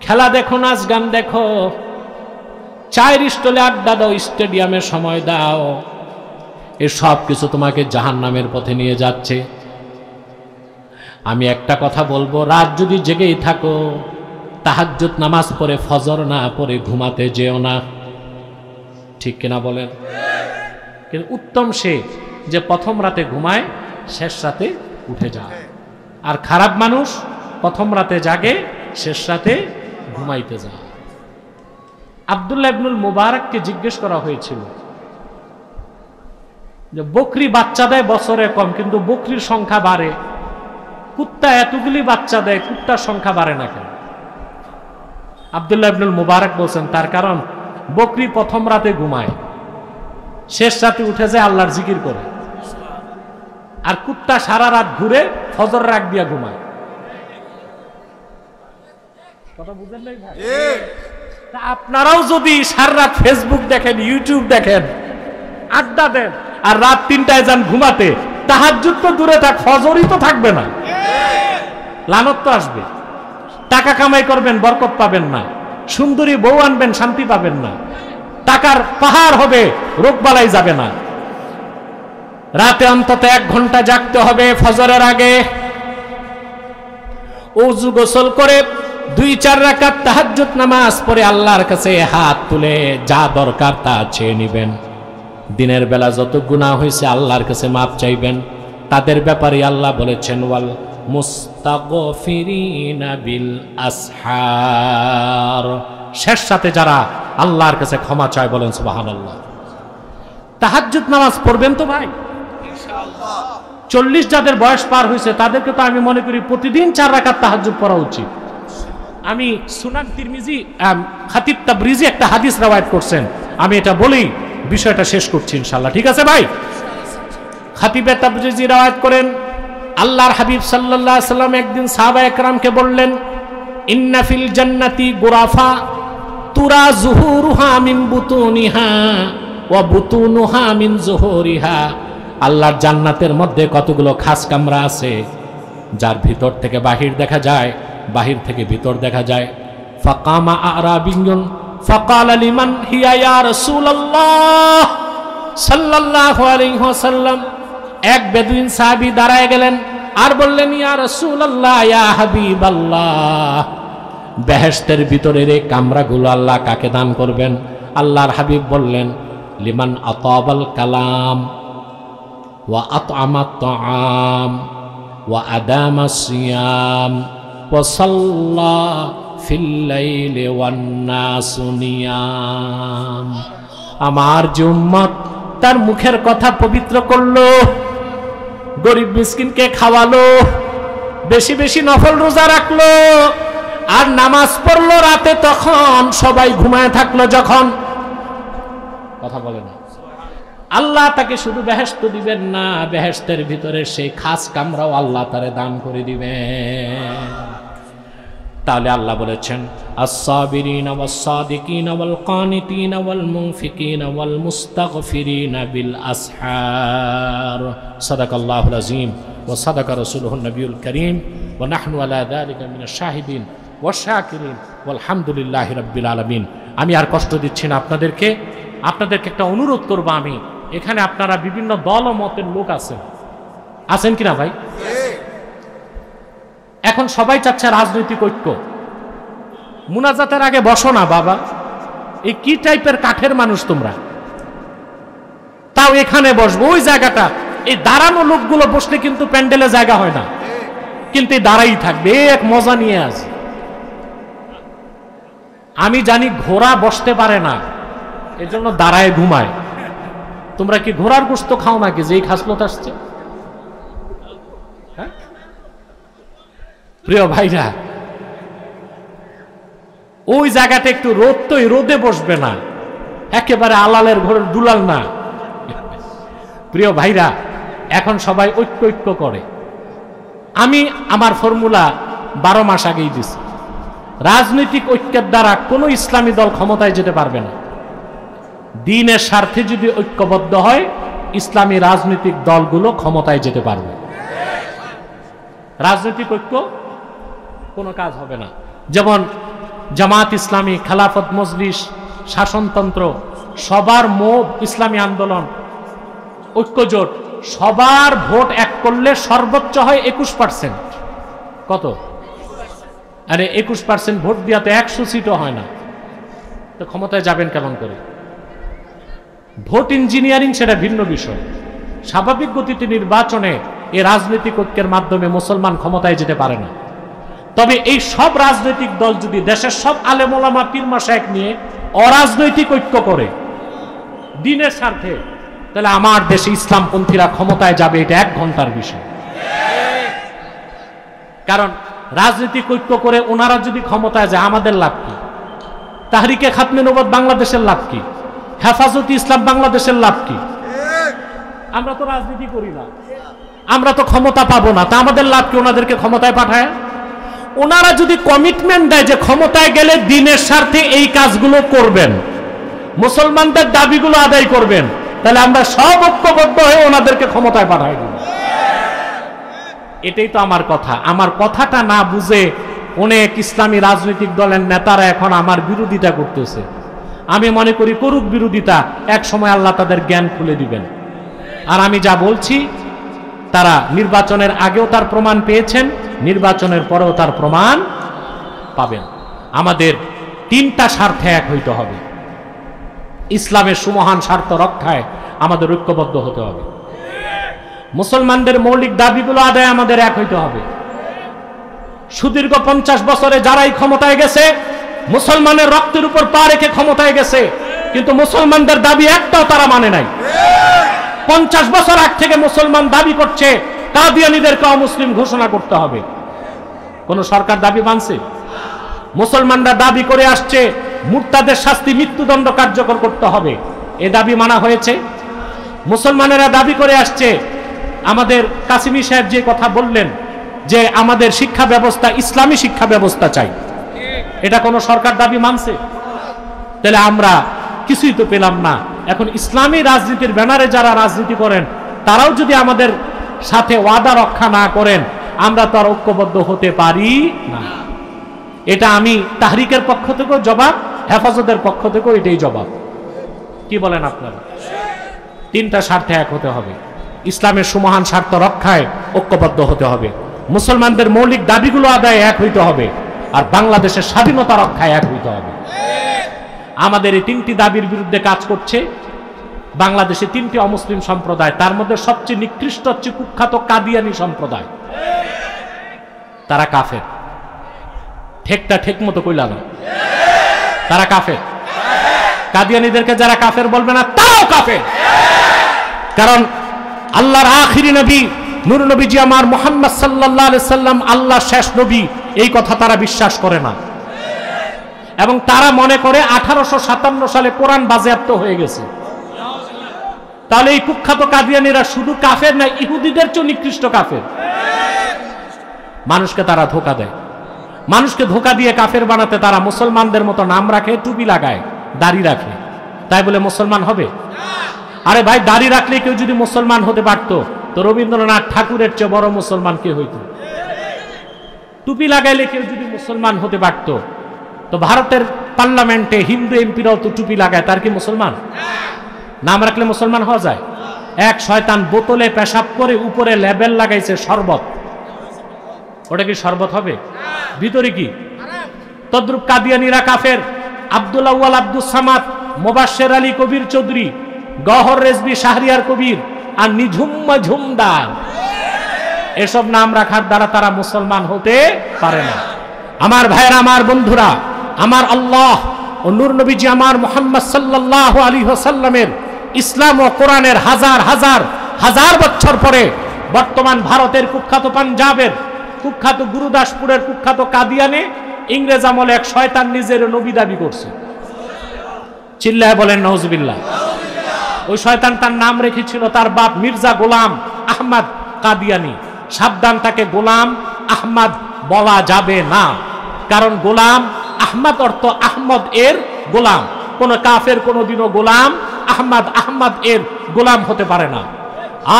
খেলা দেখো, নাচ গান দেখো, চায়ের স্টলে আড্ডা দাও, স্টেডিয়ামে সময় দাও, এই সব কিছু তোমাকে জাহান্নামের পথে নিয়ে যাচ্ছে। আমি একটা কথা বলবো, রাত যদি জেগেই থাকো, তাহাজ্জুদ নামাজ পড়ে ফজর না পড়ে ঘুমাতে যেও না। ঠিক কিনা বলেন? কিন্তু উত্তম সে যে প্রথম রাতে ঘুমায়, শেষ রাতে উঠে যায়। আর খারাপ মানুষ প্রথম রাতে জাগে, শেষ রাতে ঘুমাইতে যায়। আব্দুল্লাহ ইবনুল মুবারককে জিজ্ঞেস করা হয়েছিল যে বকরি বাচ্চা দেয় বছরে কম, কিন্তু বকরির সংখ্যা বাড়ে, কুত্তা এতগুলি বাচ্চা দেয়, কুত্তার সংখ্যা বাড়ে না কেন? আব্দুল্লাহ ইবনুল মুবারক বলছেন, তার কারণ বকরি প্রথম রাতে ঘুমায়, শেষ রাতে উঠে যায় আল্লাহর জিকির করে, আর কুত্তা সারা রাত ঘুরে ফজর রাগ দিয়া ঘুমায়। কথা বুঝেন নাই ভাই? আপনারাও যদি সারা রাত ফেসবুক দেখেন, ইউটিউব দেখেন, আড্ডা দেন, আর রাত 3টায় যান ঘুমাতে, তাহাজ্জুদ তো দূরে থাক, ফজরই তো থাকবে না, লানত তো আসবে। টাকা কামাই করবেন, বরকত পাবেন না, সুন্দরী বউ আনবেন, শান্তি পাবেন না, টাকার পাহাড় হবে, রোগবালাই যাবে না। রাতে অন্তত 1 ঘন্টা জাগতে হবে ফজরের আগে, ওযু গোসল করে 2-4 রাকাত তাহাজ্জুদ নামাজ পড়ে আল্লাহর কাছে হাত তুলে যা দরকার তা চেয়ে নেবেন। দিনের বেলা যত গুনাহ হয়েছে আল্লাহর কাছে মাপ চাইবেন। তাদের ব্যাপারে আল্লাহ বলেছেন, ওয়াল মুস্তাগফিরিনা বিল আসহার, শেষ রাতে যারা আল্লাহর কাছে ক্ষমা চায়, বলেন সুবহানাল্লাহ। তাহাজ্জুদ নামাজ পড়বেন তো ভাই ইনশাআল্লাহ। 40 যাদের বয়স পার হয়েছে তাদেরকে তো আমি মনে করি প্রতিদিন 4 রাকাত তাহাজ্জুদ পড়া উচিত। আমি সুনান তিরমিজি, খাতিব তাবরিজি একটা হাদিস রওয়ায়াত করছেন, আমি এটা বলেই বিষয়টা শেষ করছি ইনশাআল্লাহ, ঠিক আছে ভাই? খাতিব তাবরিজি রওয়ায়াত করেন, আল্লাহর হাবিব সাল্লাল্লাহু আলাইহি ওয়াসাল্লাম একদিন সাহাবা একরামকে বললেন, ইন্না ফিল জান্নাতি গুরাফা তুরা যুহুরুহা মিন বুতুনিহা ওয়া বুতুনুহা মিন যুহুরিহা। আল্লাহর জান্নাতের মধ্যে কতগুলো খাস কামরা আছে, যার ভিতর থেকে বাহির দেখা যায়, বাহির থেকে ভিতর দেখা যায়। ফাকামা আরাবিয়্যুন ফাকালা লিমান হিয়া ইয়া রাসূলুল্লাহ সাল্লাল্লাহু আলাইহি ওয়াসাল্লাম। এক বেদুইন সাহাবী দাঁড়ায় গেলেন আর বললেন, ইয়া রাসূলুল্লাহ, ইয়া হাবিবাল্লাহ, বেহেশতের ভিতরের এই কামরাগুলো আল্লাহ কাকে দান করবেন? আল্লাহর হাবিব বললেন, লিমান আতাবাল কালাম ওয়া আত'আমাত তাআম ওয়া আদামাস সিয়াম ওয়া সাল্লা ফিল লাইলি ওয়ান নাসু নিয়াম। আমার যে উম্মত তার মুখের কথা পবিত্র করলো, গরিব মিসকিনকে খাওয়ালো, বেশি বেশি নফল রোজা রাখলো, আর নামাজ পড়লো রাতে, তখন সবাই ঘুমায় থাকলো যখন, কথা বলে না, আল্লাহ তাকে শুধু বেহেশত দিবেন না, বেহেশতের ভিতরে সেই খাস কামরাও আল্লাহ তারে দান করে দিবেন। তাহলে আল্লাহ বলেছেন, আস-সাবিরিনা ওয়াস-সাদিকিনা ওয়াল-কানিতিনা ওয়াল-মুনফিকিনা ওয়াল-মুস্তাগফিরিনা বিল আসহার। সাদাকাল্লাহুল আযীম ওয়া সাদাকা রাসূলুহুন নবিয়ুল কারীম ওয়া নাহনু আলা যালিকা মিনাশ শাহিদিন ওয়াশ শাকিরিন ওয়ালহামদুলিল্লাহি রাব্বিল আলামিন। আমি আর কষ্ট দিচ্ছি না আপনাদেরকে একটা অনুরোধ করব। আমি এখানে আপনারা বিভিন্ন দল ও মতের লোক আছেন কিনা ভাই? এখন সবাই চাচ্ছে রাজনৈতিক ঐক্য। মুনাজাতের আগে বসো না বাবা, এই কি টাইপের কাঠের মানুষ তোমরা? তাও এখানে বসবো, ওই জায়গাটা, এই দাঁড়ানো লোকগুলো বসলে কিন্তু প্যান্ডেলে জায়গা হয় না, কিন্তু এই দাঁড়াই থাকবে, এক মজা নিয়ে আসে। আমি জানি ঘোড়া বসতে পারে না, এজন্য দাঁড়ায় ঘুমায়। তোমরা কি ঘোড়ার গোশত খাও নাকি যেই খাসলত আসছে? প্রিয় ভাইরা, ওই জায়গাটা একটু রোদ, তো রোদে বসবে না, একেবারে আলালের ঘরের দুলাল না। প্রিয় ভাইরা, এখন সবাই ঐক্য ঐক্য করে। আমি আমার ফর্মুলা 12 মাস আগেই দিছি, রাজনৈতিক ঐক্যের দ্বারা কোনো ইসলামী দল ক্ষমতায় যেতে পারবে না। দ্বীনের স্বার্থে যদি ঐক্যবদ্ধ হয়, ইসলামী রাজনৈতিক দলগুলো ক্ষমতায় যেতে পারবে। রাজনৈতিক ঐক্য কোনো কাজ হবে না। যেমন জামাত ইসলামী, খেলাফত মজলিস, শাসনতন্ত্র, সবার মোব ইসলামী আন্দোলন, ঐক্যজোট, সবার ভোট এক করলে সর্বোচ্চ হয় 21%। কত? আরে 21% ভোট দিয়া তো 100 সিটও হয় না, তো ক্ষমতায় যাবেন কেমন করে? ভোট ইঞ্জিনিয়ারিং সেটা ভিন্ন বিষয়। স্বাভাবিক গতিতে নির্বাচনে এই রাজনৈতিক ঐক্যের মাধ্যমে মুসলমান ক্ষমতায় যেতে পারে না। তবে এই সব রাজনৈতিক দল যদি দেশের সব আলেম ওলামা পীর মাশায়েখ নিয়ে অরাজনৈতিক ঐক্য করে দ্বীনের স্বার্থে, তাহলে আমার দেশে ইসলামপন্থীরা ক্ষমতায় যাবে, এটা 1 ঘন্টার বিষয়। কারণ রাজনৈতিক ঐক্য করে ওনারা যদি ক্ষমতায় যায়, আমাদের লাভ কি? তাহরিকে খাতমে নবুয়ত বাংলাদেশের লাভ কি? হেফাজতে ইসলাম বাংলাদেশের লাভ কি? আমরা তো রাজনীতি করি না, আমরা তো ক্ষমতা পাবো না, তা আমাদের লাভ কি ওনাদেরকে ক্ষমতায় পাঠায়? ওনারা যদি কমিটমেন্ট দেয় যে ক্ষমতায় গেলে দ্বীনের স্বার্থে এই কাজগুলো করবেন, মুসলমানদের দাবিগুলো আদায় করবেন, তাহলে আমরা সব ঐক্যবদ্ধ হয়ে ওনাদেরকে ক্ষমতায় পাঠাই দিব। এটাই তো আমার কথা। আমার কথাটা না বুঝে অনেক ইসলামী রাজনৈতিক দলের নেতারা এখন আমার বিরোধিতা করতেছে। আমি মনে করি করুক বিরোধিতা, এক সময় আল্লাহ তাদের জ্ঞান খুলে দিবেন। আর আমি যা বলছি, তারা নির্বাচনের আগেও তার প্রমাণ পেয়েছেন, নির্বাচনের পরেও তার প্রমাণ পাবেন। আমাদের 3টা স্বার্থে এক হইতে হবে। ইসলামের সুমহান স্বার্থ রক্ষায় আমাদের ঐক্যবদ্ধ হতে হবে। মুসলমানদের মৌলিক দাবিগুলো আদায় আমাদের এক হইতে হবে। সুদীর্ঘ 50 বছরে যারাই ক্ষমতায় গেছে, মুসলমানের রক্তের উপর পা রেখে ক্ষমতায় গেছে, কিন্তু মুসলমানদের দাবি একটাও তারা মানে নাই। 50 বছর আগ থেকে মুসলমান দাবি করছে কাদিয়ানীদেরকে অমুসলিম ঘোষণা করতে হবে। কোন সরকার দাবি মানছে? মুসলমানরা দাবি করে আসছে মুরতাদের শাস্তি, মৃত্যুদণ্ড কার্যকর করতে হবে। এ দাবি মানা হয়েছে? মুসলমানেরা দাবি করে আসছে, আমাদের কাসিমি সাহেব যে কথা বললেন যে আমাদের শিক্ষা ব্যবস্থা ইসলামী শিক্ষা ব্যবস্থা চাই, এটা কোন সরকার দাবি মানছে? তাহলে আমরা কিছুই তো পেলাম না। এখন ইসলামী রাজনীতির ব্যানারে যারা রাজনীতি করেন তারাও যদি আমাদের সাথে ওয়াদা রক্ষা না করেন, আমরা তো আর ঐক্যবদ্ধ হতে পারি না। এটা আমি তাহরিকের পক্ষ থেকেও জবাব, হেফাজতের পক্ষ থেকেও এটাই জবাব। কি বলেন আপনারা? তিনটা স্বার্থে এক হতে হবে। ইসলামের সুমহান স্বার্থ রক্ষায় ঐক্যবদ্ধ হতে হবে, মুসলমানদের মৌলিক দাবিগুলো আদায়ে এক হইতে হবে, আর বাংলাদেশের স্বাধীনতা রক্ষায় এক হইতে হবে। আমাদের এই তিনটি দাবির বিরুদ্ধে কাজ করছে বাংলাদেশে তিনটি অমুসলিম সম্প্রদায়। তার মধ্যে সবচেয়ে নিকৃষ্ট হচ্ছে কুখ্যাত কাদিয়ানি সম্প্রদায়। তারা কাফের। ঠেকটা ঠিক মতো কইলা না, তারা কাফের। কাদিয়ানীদেরকে যারা কাফের বলবে না তাও কাফের। কারণ আল্লাহর আখিরি নবী নূর নবীজি আমার মুহাম্মদ সাল্লাল্লাহু আলাইহি সাল্লাম আল্লাহর শেষ নবী, এই কথা তারা বিশ্বাস করে না। এবং তারা মনে করে 1857 সালে কোরআন বাজেয়াপ্ত হয়ে গেছে। তাহলে এই কুখ্যাত কাদিয়ানীরা শুধু কাফের না, ইহুদিদের চেয়ে নিকৃষ্ট কাফের। মানুষকে তারা ধোঁকা দেয়, মানুষকে ধোঁকা দিয়ে কাফের বানাতে তারা মুসলমানদের মতো নাম রাখে, টুপি লাগায়, দাড়ি রাখে, তাই বলে মুসলমান হবে? আরে ভাই, দাড়ি রাখলে কেউ যদি মুসলমান হতে পারতো তো রবীন্দ্রনাথ ঠাকুরের চেয়ে বড় মুসলমান কে হইতো? টুপি লাগাইলে কেউ যদি মুসলমান হতে পারতো তো ভারতের পার্লামেন্টে হিন্দু এমপিরাও তো টুপি লাগায়, তার কি মুসলমান? নাম রাখলে মুসলমান হওয়া যায়? এক শয়তান বোতলে পেশাব করে উপরে লেবেল লাগাইছে শরবত, ওটা কি শরবত হবে? ভিতরে কি? তদ্রুপ কাদিয়ানীরা কাফের। আব্দুল আউয়াল আব্দুস সামাদ, মোবাশ্বের আলী কবির চৌধুরী, গহর রেজবি শাহরিয়ার কবির আর নিঝুম ঝুমদার, এসব নাম রাখার দ্বারা তারা মুসলমান হতে পারে না। আমার ভাইয়েরা, আমার বন্ধুরা, আমার আল্লাহ ও নূর নবীজি আমার মুহাম্মদ সাল্লাল্লাহু আলাইহি ওয়াসাল্লামের ইসলাম ও কোরআনের হাজার হাজার হাজার বছর পরে বর্তমান ভারতের কুখ্যাত পাঞ্জাবের কুখ্যাত গুরুদাসপুরের কুখ্যাত কাদিয়ানে ইংরেজ আমলে এক শয়তান নিজের নবী দাবি করছে। চিল্লায় বলেন নাউজুবিল্লাহ। ওই শয়তান তার নাম রেখেছিল তার বাপ মির্জা গোলাম আহমদ কাদিয়ানি। সাবধান, তাকে গোলাম আহমদ বলা যাবে না, কারণ গোলাম আহমদ অর্থ আহমদ এর গোলাম। কোন কাফের কোনদিনও গোলাম আহমদ এর গোলাম হতে পারে না।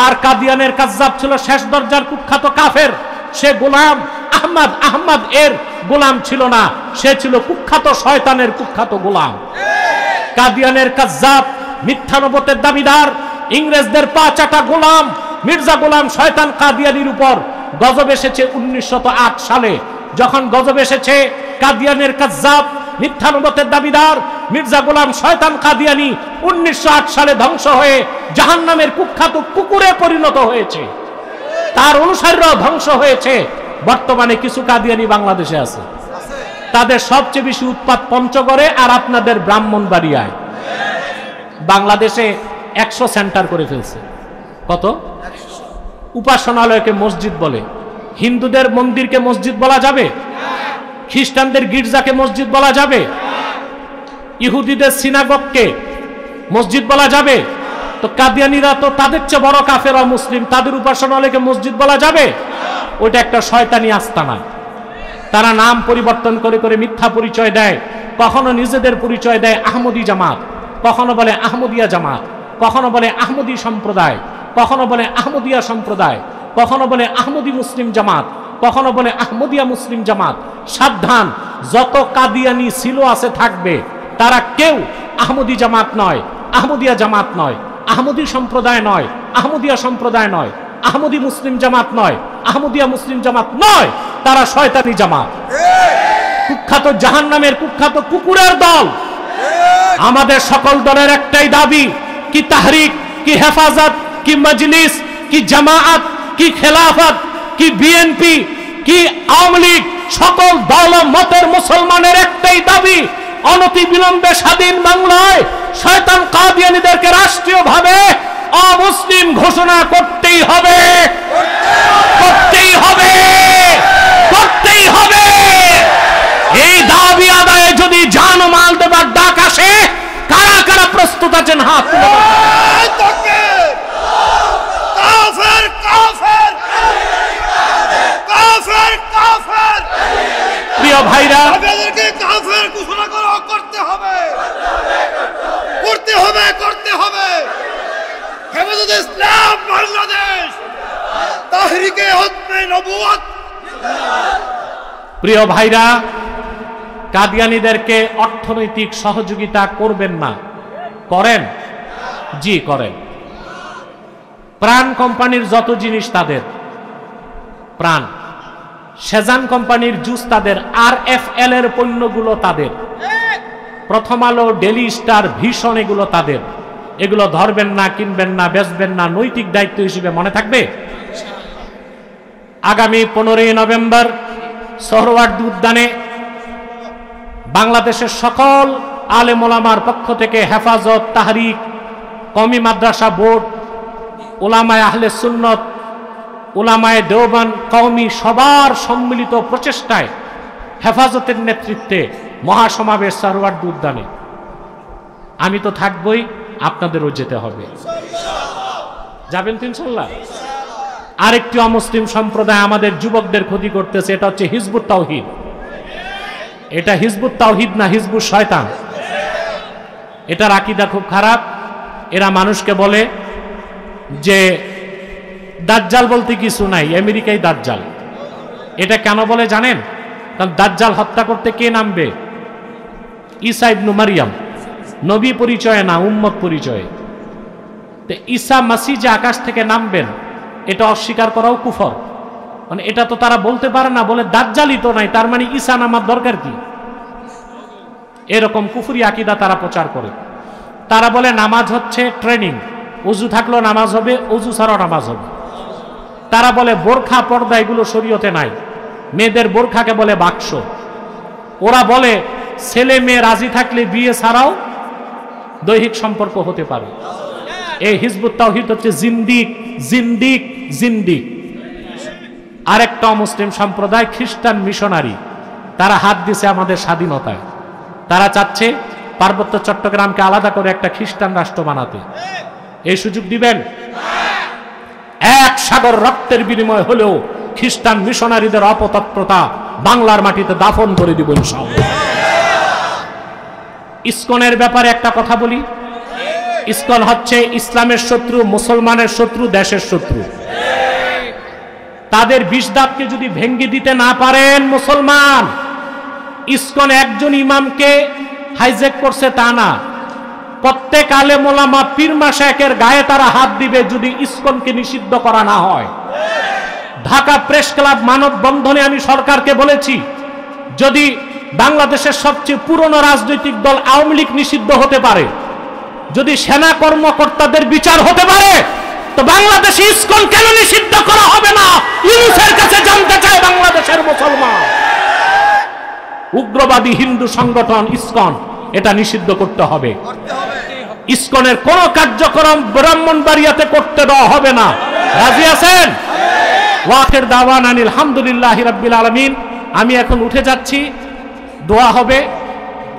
আর কাদিয়ানের কাজ্জাব ছিল শেষ দরজার কুখ্যাত কাফের। সে গোলাম আহমদ এর গোলাম ছিল না, সে ছিল কুখ্যাত শয়তানের কুখ্যাত গোলাম। কাদিয়ানের কাজ্জাব, মিথ্যা নবুয়তের দাবিদার, ইংরেজদের পা চাটা গোলাম মির্জা গোলাম শয়তান কাদিয়ানির উপর গজব এসেছে 1908 সালে। যখন গজব এসেছে, কাদিয়ানের কাজ্জাব, মিথ্যা নবুয়তের দাবিদার মির্জা গোলাম শয়তান কাদিয়ানি 1908 সালে ধ্বংস হয়ে জাহান্নামের কুখ্যাত কুকুরে পরিণত হয়েছে। তার অনুসারীরাও ধ্বংস হয়েছে। বর্তমানে কিছু কাদিয়ানি বাংলাদেশে আছে, তাদের সবচেয়ে বেশি উৎপাত পঞ্চগড়ে আর আপনাদের ব্রাহ্মণবাড়িয়ায়। বাংলাদেশে 100 সেন্টার করে ফেলছে। কত? উপাসনালয়কে মসজিদ বলে। হিন্দুদের মন্দিরকে মসজিদ বলা যাবে? খ্রিস্টানদের গির্জাকে মসজিদ বলা যাবে? ইহুদিদের সিনাগগকে মসজিদ বলা যাবে? তো কাদিয়ানীরা তো তাদের চেয়ে বড় কাফের অমুসলিম, তাদের উপাসনালয়কে মসজিদ বলা যাবে? ওইটা একটা শয়তানি আস্তানা। তারা নাম পরিবর্তন করে করে মিথ্যা পরিচয় দেয়। কখনো নিজেদের পরিচয় দেয় আহমদী জামাত, কখনো বলে আহমদিয়া জামাত, কখনো বলে আহমদী সম্প্রদায়, কখনো বলে আহমদিয়া সম্প্রদায়, কখনো বলে আহমদী মুসলিম জামাত, কখনো বলে আহমদিয়া মুসলিম জামাত। সাবধান, যত কাদিয়ানি ছিল আছে থাকবে, তারা কেউ আহমদী জামাত নয়, আহমদিয়া জামাত নয়, আহমদী সম্প্রদায় নয়, আহমদিয়া সম্প্রদায় নয়, আহমদী মুসলিম জামাত নয়, আহমদিয়া মুসলিম জামাত নয়, তারা শয়তানি জামাত, কুখ্যাত জাহান্নামের কুখ্যাত কুকুরের দল। আমাদের সকল দলের একটাই দাবি, কি তাহরিক, কি হেফাজত, কি মজলিস, কি জামায়াত, কি খেলাফত, কি বিএনপি, কি আওয়ামী লীগ, সকল দল ও মতের মুসলমানের একটাই দাবি, অনতি বিলম্বে স্বাধীন বাংলায় শয়তান কাদিয়ানীদেরকে রাষ্ট্রীয়ভাবে অমুসলিম ঘোষণা করতেই হবে, করতেই হবে, করতেই হবে। এই দাবি আদায়ে যদি জান ও মাল দেবার ডাক আসে, কারা কারা প্রস্তুত আছেন? হাত তুলে। প্রিয় ভাইরা, প্রিয় ভাইরা, কাদিয়ানীদেরকে অর্থনৈতিক সহযোগিতা করবেন না? করেন? জি করেন। প্রাণ কোম্পানির যত জিনিস তাদের, প্রাণ, সেজান কোম্পানির জুস তাদের, RFL এর পণ্যগুলো তাদের, প্রথম আলো, ডেলি স্টার, ভিশন এগুলো তাদের। এগুলো ধরবেন না, কিনবেন না, বেচবেন না, নৈতিক দায়িত্ব হিসেবে মনে থাকবে। আগামী 15ই নভেম্বর সোহরাওয়ার্দী উদ্যানে বাংলাদেশের সকল আলেম ওলামার পক্ষ থেকে হেফাজত, তাহরিক, কওমি মাদ্রাসা বোর্ড, উলামায়ে আহলে সুন্নত, উলামায়ে দেওবন্দ, কওমি, সবার সম্মিলিত প্রচেষ্টায় হেফাজতের নেতৃত্বে মহাসমাবেশ সোহরাওয়ার্দী উদ্যানে। আমি তো থাকবই, আপনাদেরও যেতে হবে। যাবেন তো ইনশাআল্লাহ? আরেকটি অমুসলিম সম্প্রদায় আমাদের যুবকদের ক্ষতি করতেছে, এটা হচ্ছে হিজবুত তাওহীদ। এটা হিজবুত তাওহীদ না, হিজবুত শয়তান। এটার আকীদা খুব খারাপ। এরা মানুষকে বলে যে দাজ্জাল বলতে কিছু নাই, আমেরিকাই দাজ্জাল। এটা কেন বলে জানেন? কারণ দাজ্জাল হত্যা করতে কে নামবে? ঈসা ইবনে মারইয়াম, নবী পরিচয়ে না, উম্মত পরিচয়ে। তো ঈসা মাসিহ যে আকাশ থেকে নামবেন, এটা অস্বীকার করাও কুফর। মানে এটা তো তারা বলতে পারে না, বলে দাজ্জালই তো নাই, তার মানে ঈসা নামার দরকার কি? এরকম কুফরি আকীদা তারা প্রচার করে। তারা বলে নামাজ হচ্ছে ট্রেনিং, ওযু থাকলেও নামাজ হবে, ওযু ছাড়াও নামাজ হবে। তারা বলে বোরখা, পর্দা এগুলো শরীয়তে নাই, মেয়েদের বোরখাকে বলে বাক্স। ওরা বলে ছেলে মেয়ে রাজি থাকলে বিয়ে ছাড়াও দৈহিক সম্পর্ক হতে পারে। এই হিজবুত তাওহীদ হচ্ছে জিন্দিক, জিন্দিক, জিন্দিক। আরেকটা মুসলিম সম্প্রদায় খ্রিস্টান মিশনারি, তারা হাত দিছে আমাদের স্বাধীনতায়। তারা চাচ্ছে পার্বত্য চট্টগ্রামকে আলাদা করে একটা খ্রিস্টান রাষ্ট্র বানাতে। এই সুযোগ দিবেন? এক সাগর রক্তের বিনিময় হলেও খ্রিস্টান মিশনারিদের অপতৎপরতা বাংলার মাটিতে দাফন করে দিব ইনশাআল্লাহ। ইসকনের ব্যাপারে একটা কথা বলি। ইসকন হচ্ছে ইসলামের শত্রু, মুসলমানের শত্রু, দেশের শত্রু। তাদের বিষ দাঁতকে যদি ভেঙে দিতে না পারেন মুসলমান, ইসকন একজন ইমামকে হাইজ্যাক করছে তা না, প্রত্যেক আলেম ওলামা, পীর মাশায়েখের গায়ে তারা হাত দিবে যদি ইসকনকে নিষিদ্ধ করা না হয়। ঢাকা প্রেস ক্লাব মানববন্ধনে আমি সরকারকে বলেছি, যদি বাংলাদেশের সবচেয়ে পুরনো রাজনৈতিক দল আওয়ামী লীগ নিষিদ্ধ হতে পারে, যদি সেনা কর্মকর্তাদের বিচার হতে পারে, তো বাংলাদেশে ইসকন কেন নিষিদ্ধ করা হবে না? ইউনূসের কাছে জানতে চায় বাংলাদেশের মুসলমান। উগ্রবাদী হিন্দু সংগঠন ইসকন, এটা নিষিদ্ধ করতে হবে। ইসকনের কোন কার্যক্রম ব্রাহ্মণবাড়িয়াতে করতে দেওয়া হবে না। রাজি আছেন? ওয়াখির দাওয়ানা আলহামদুলিল্লাহি রাব্বিল আলামিন। আমি এখন উঠে যাচ্ছি, দোয়া হবে।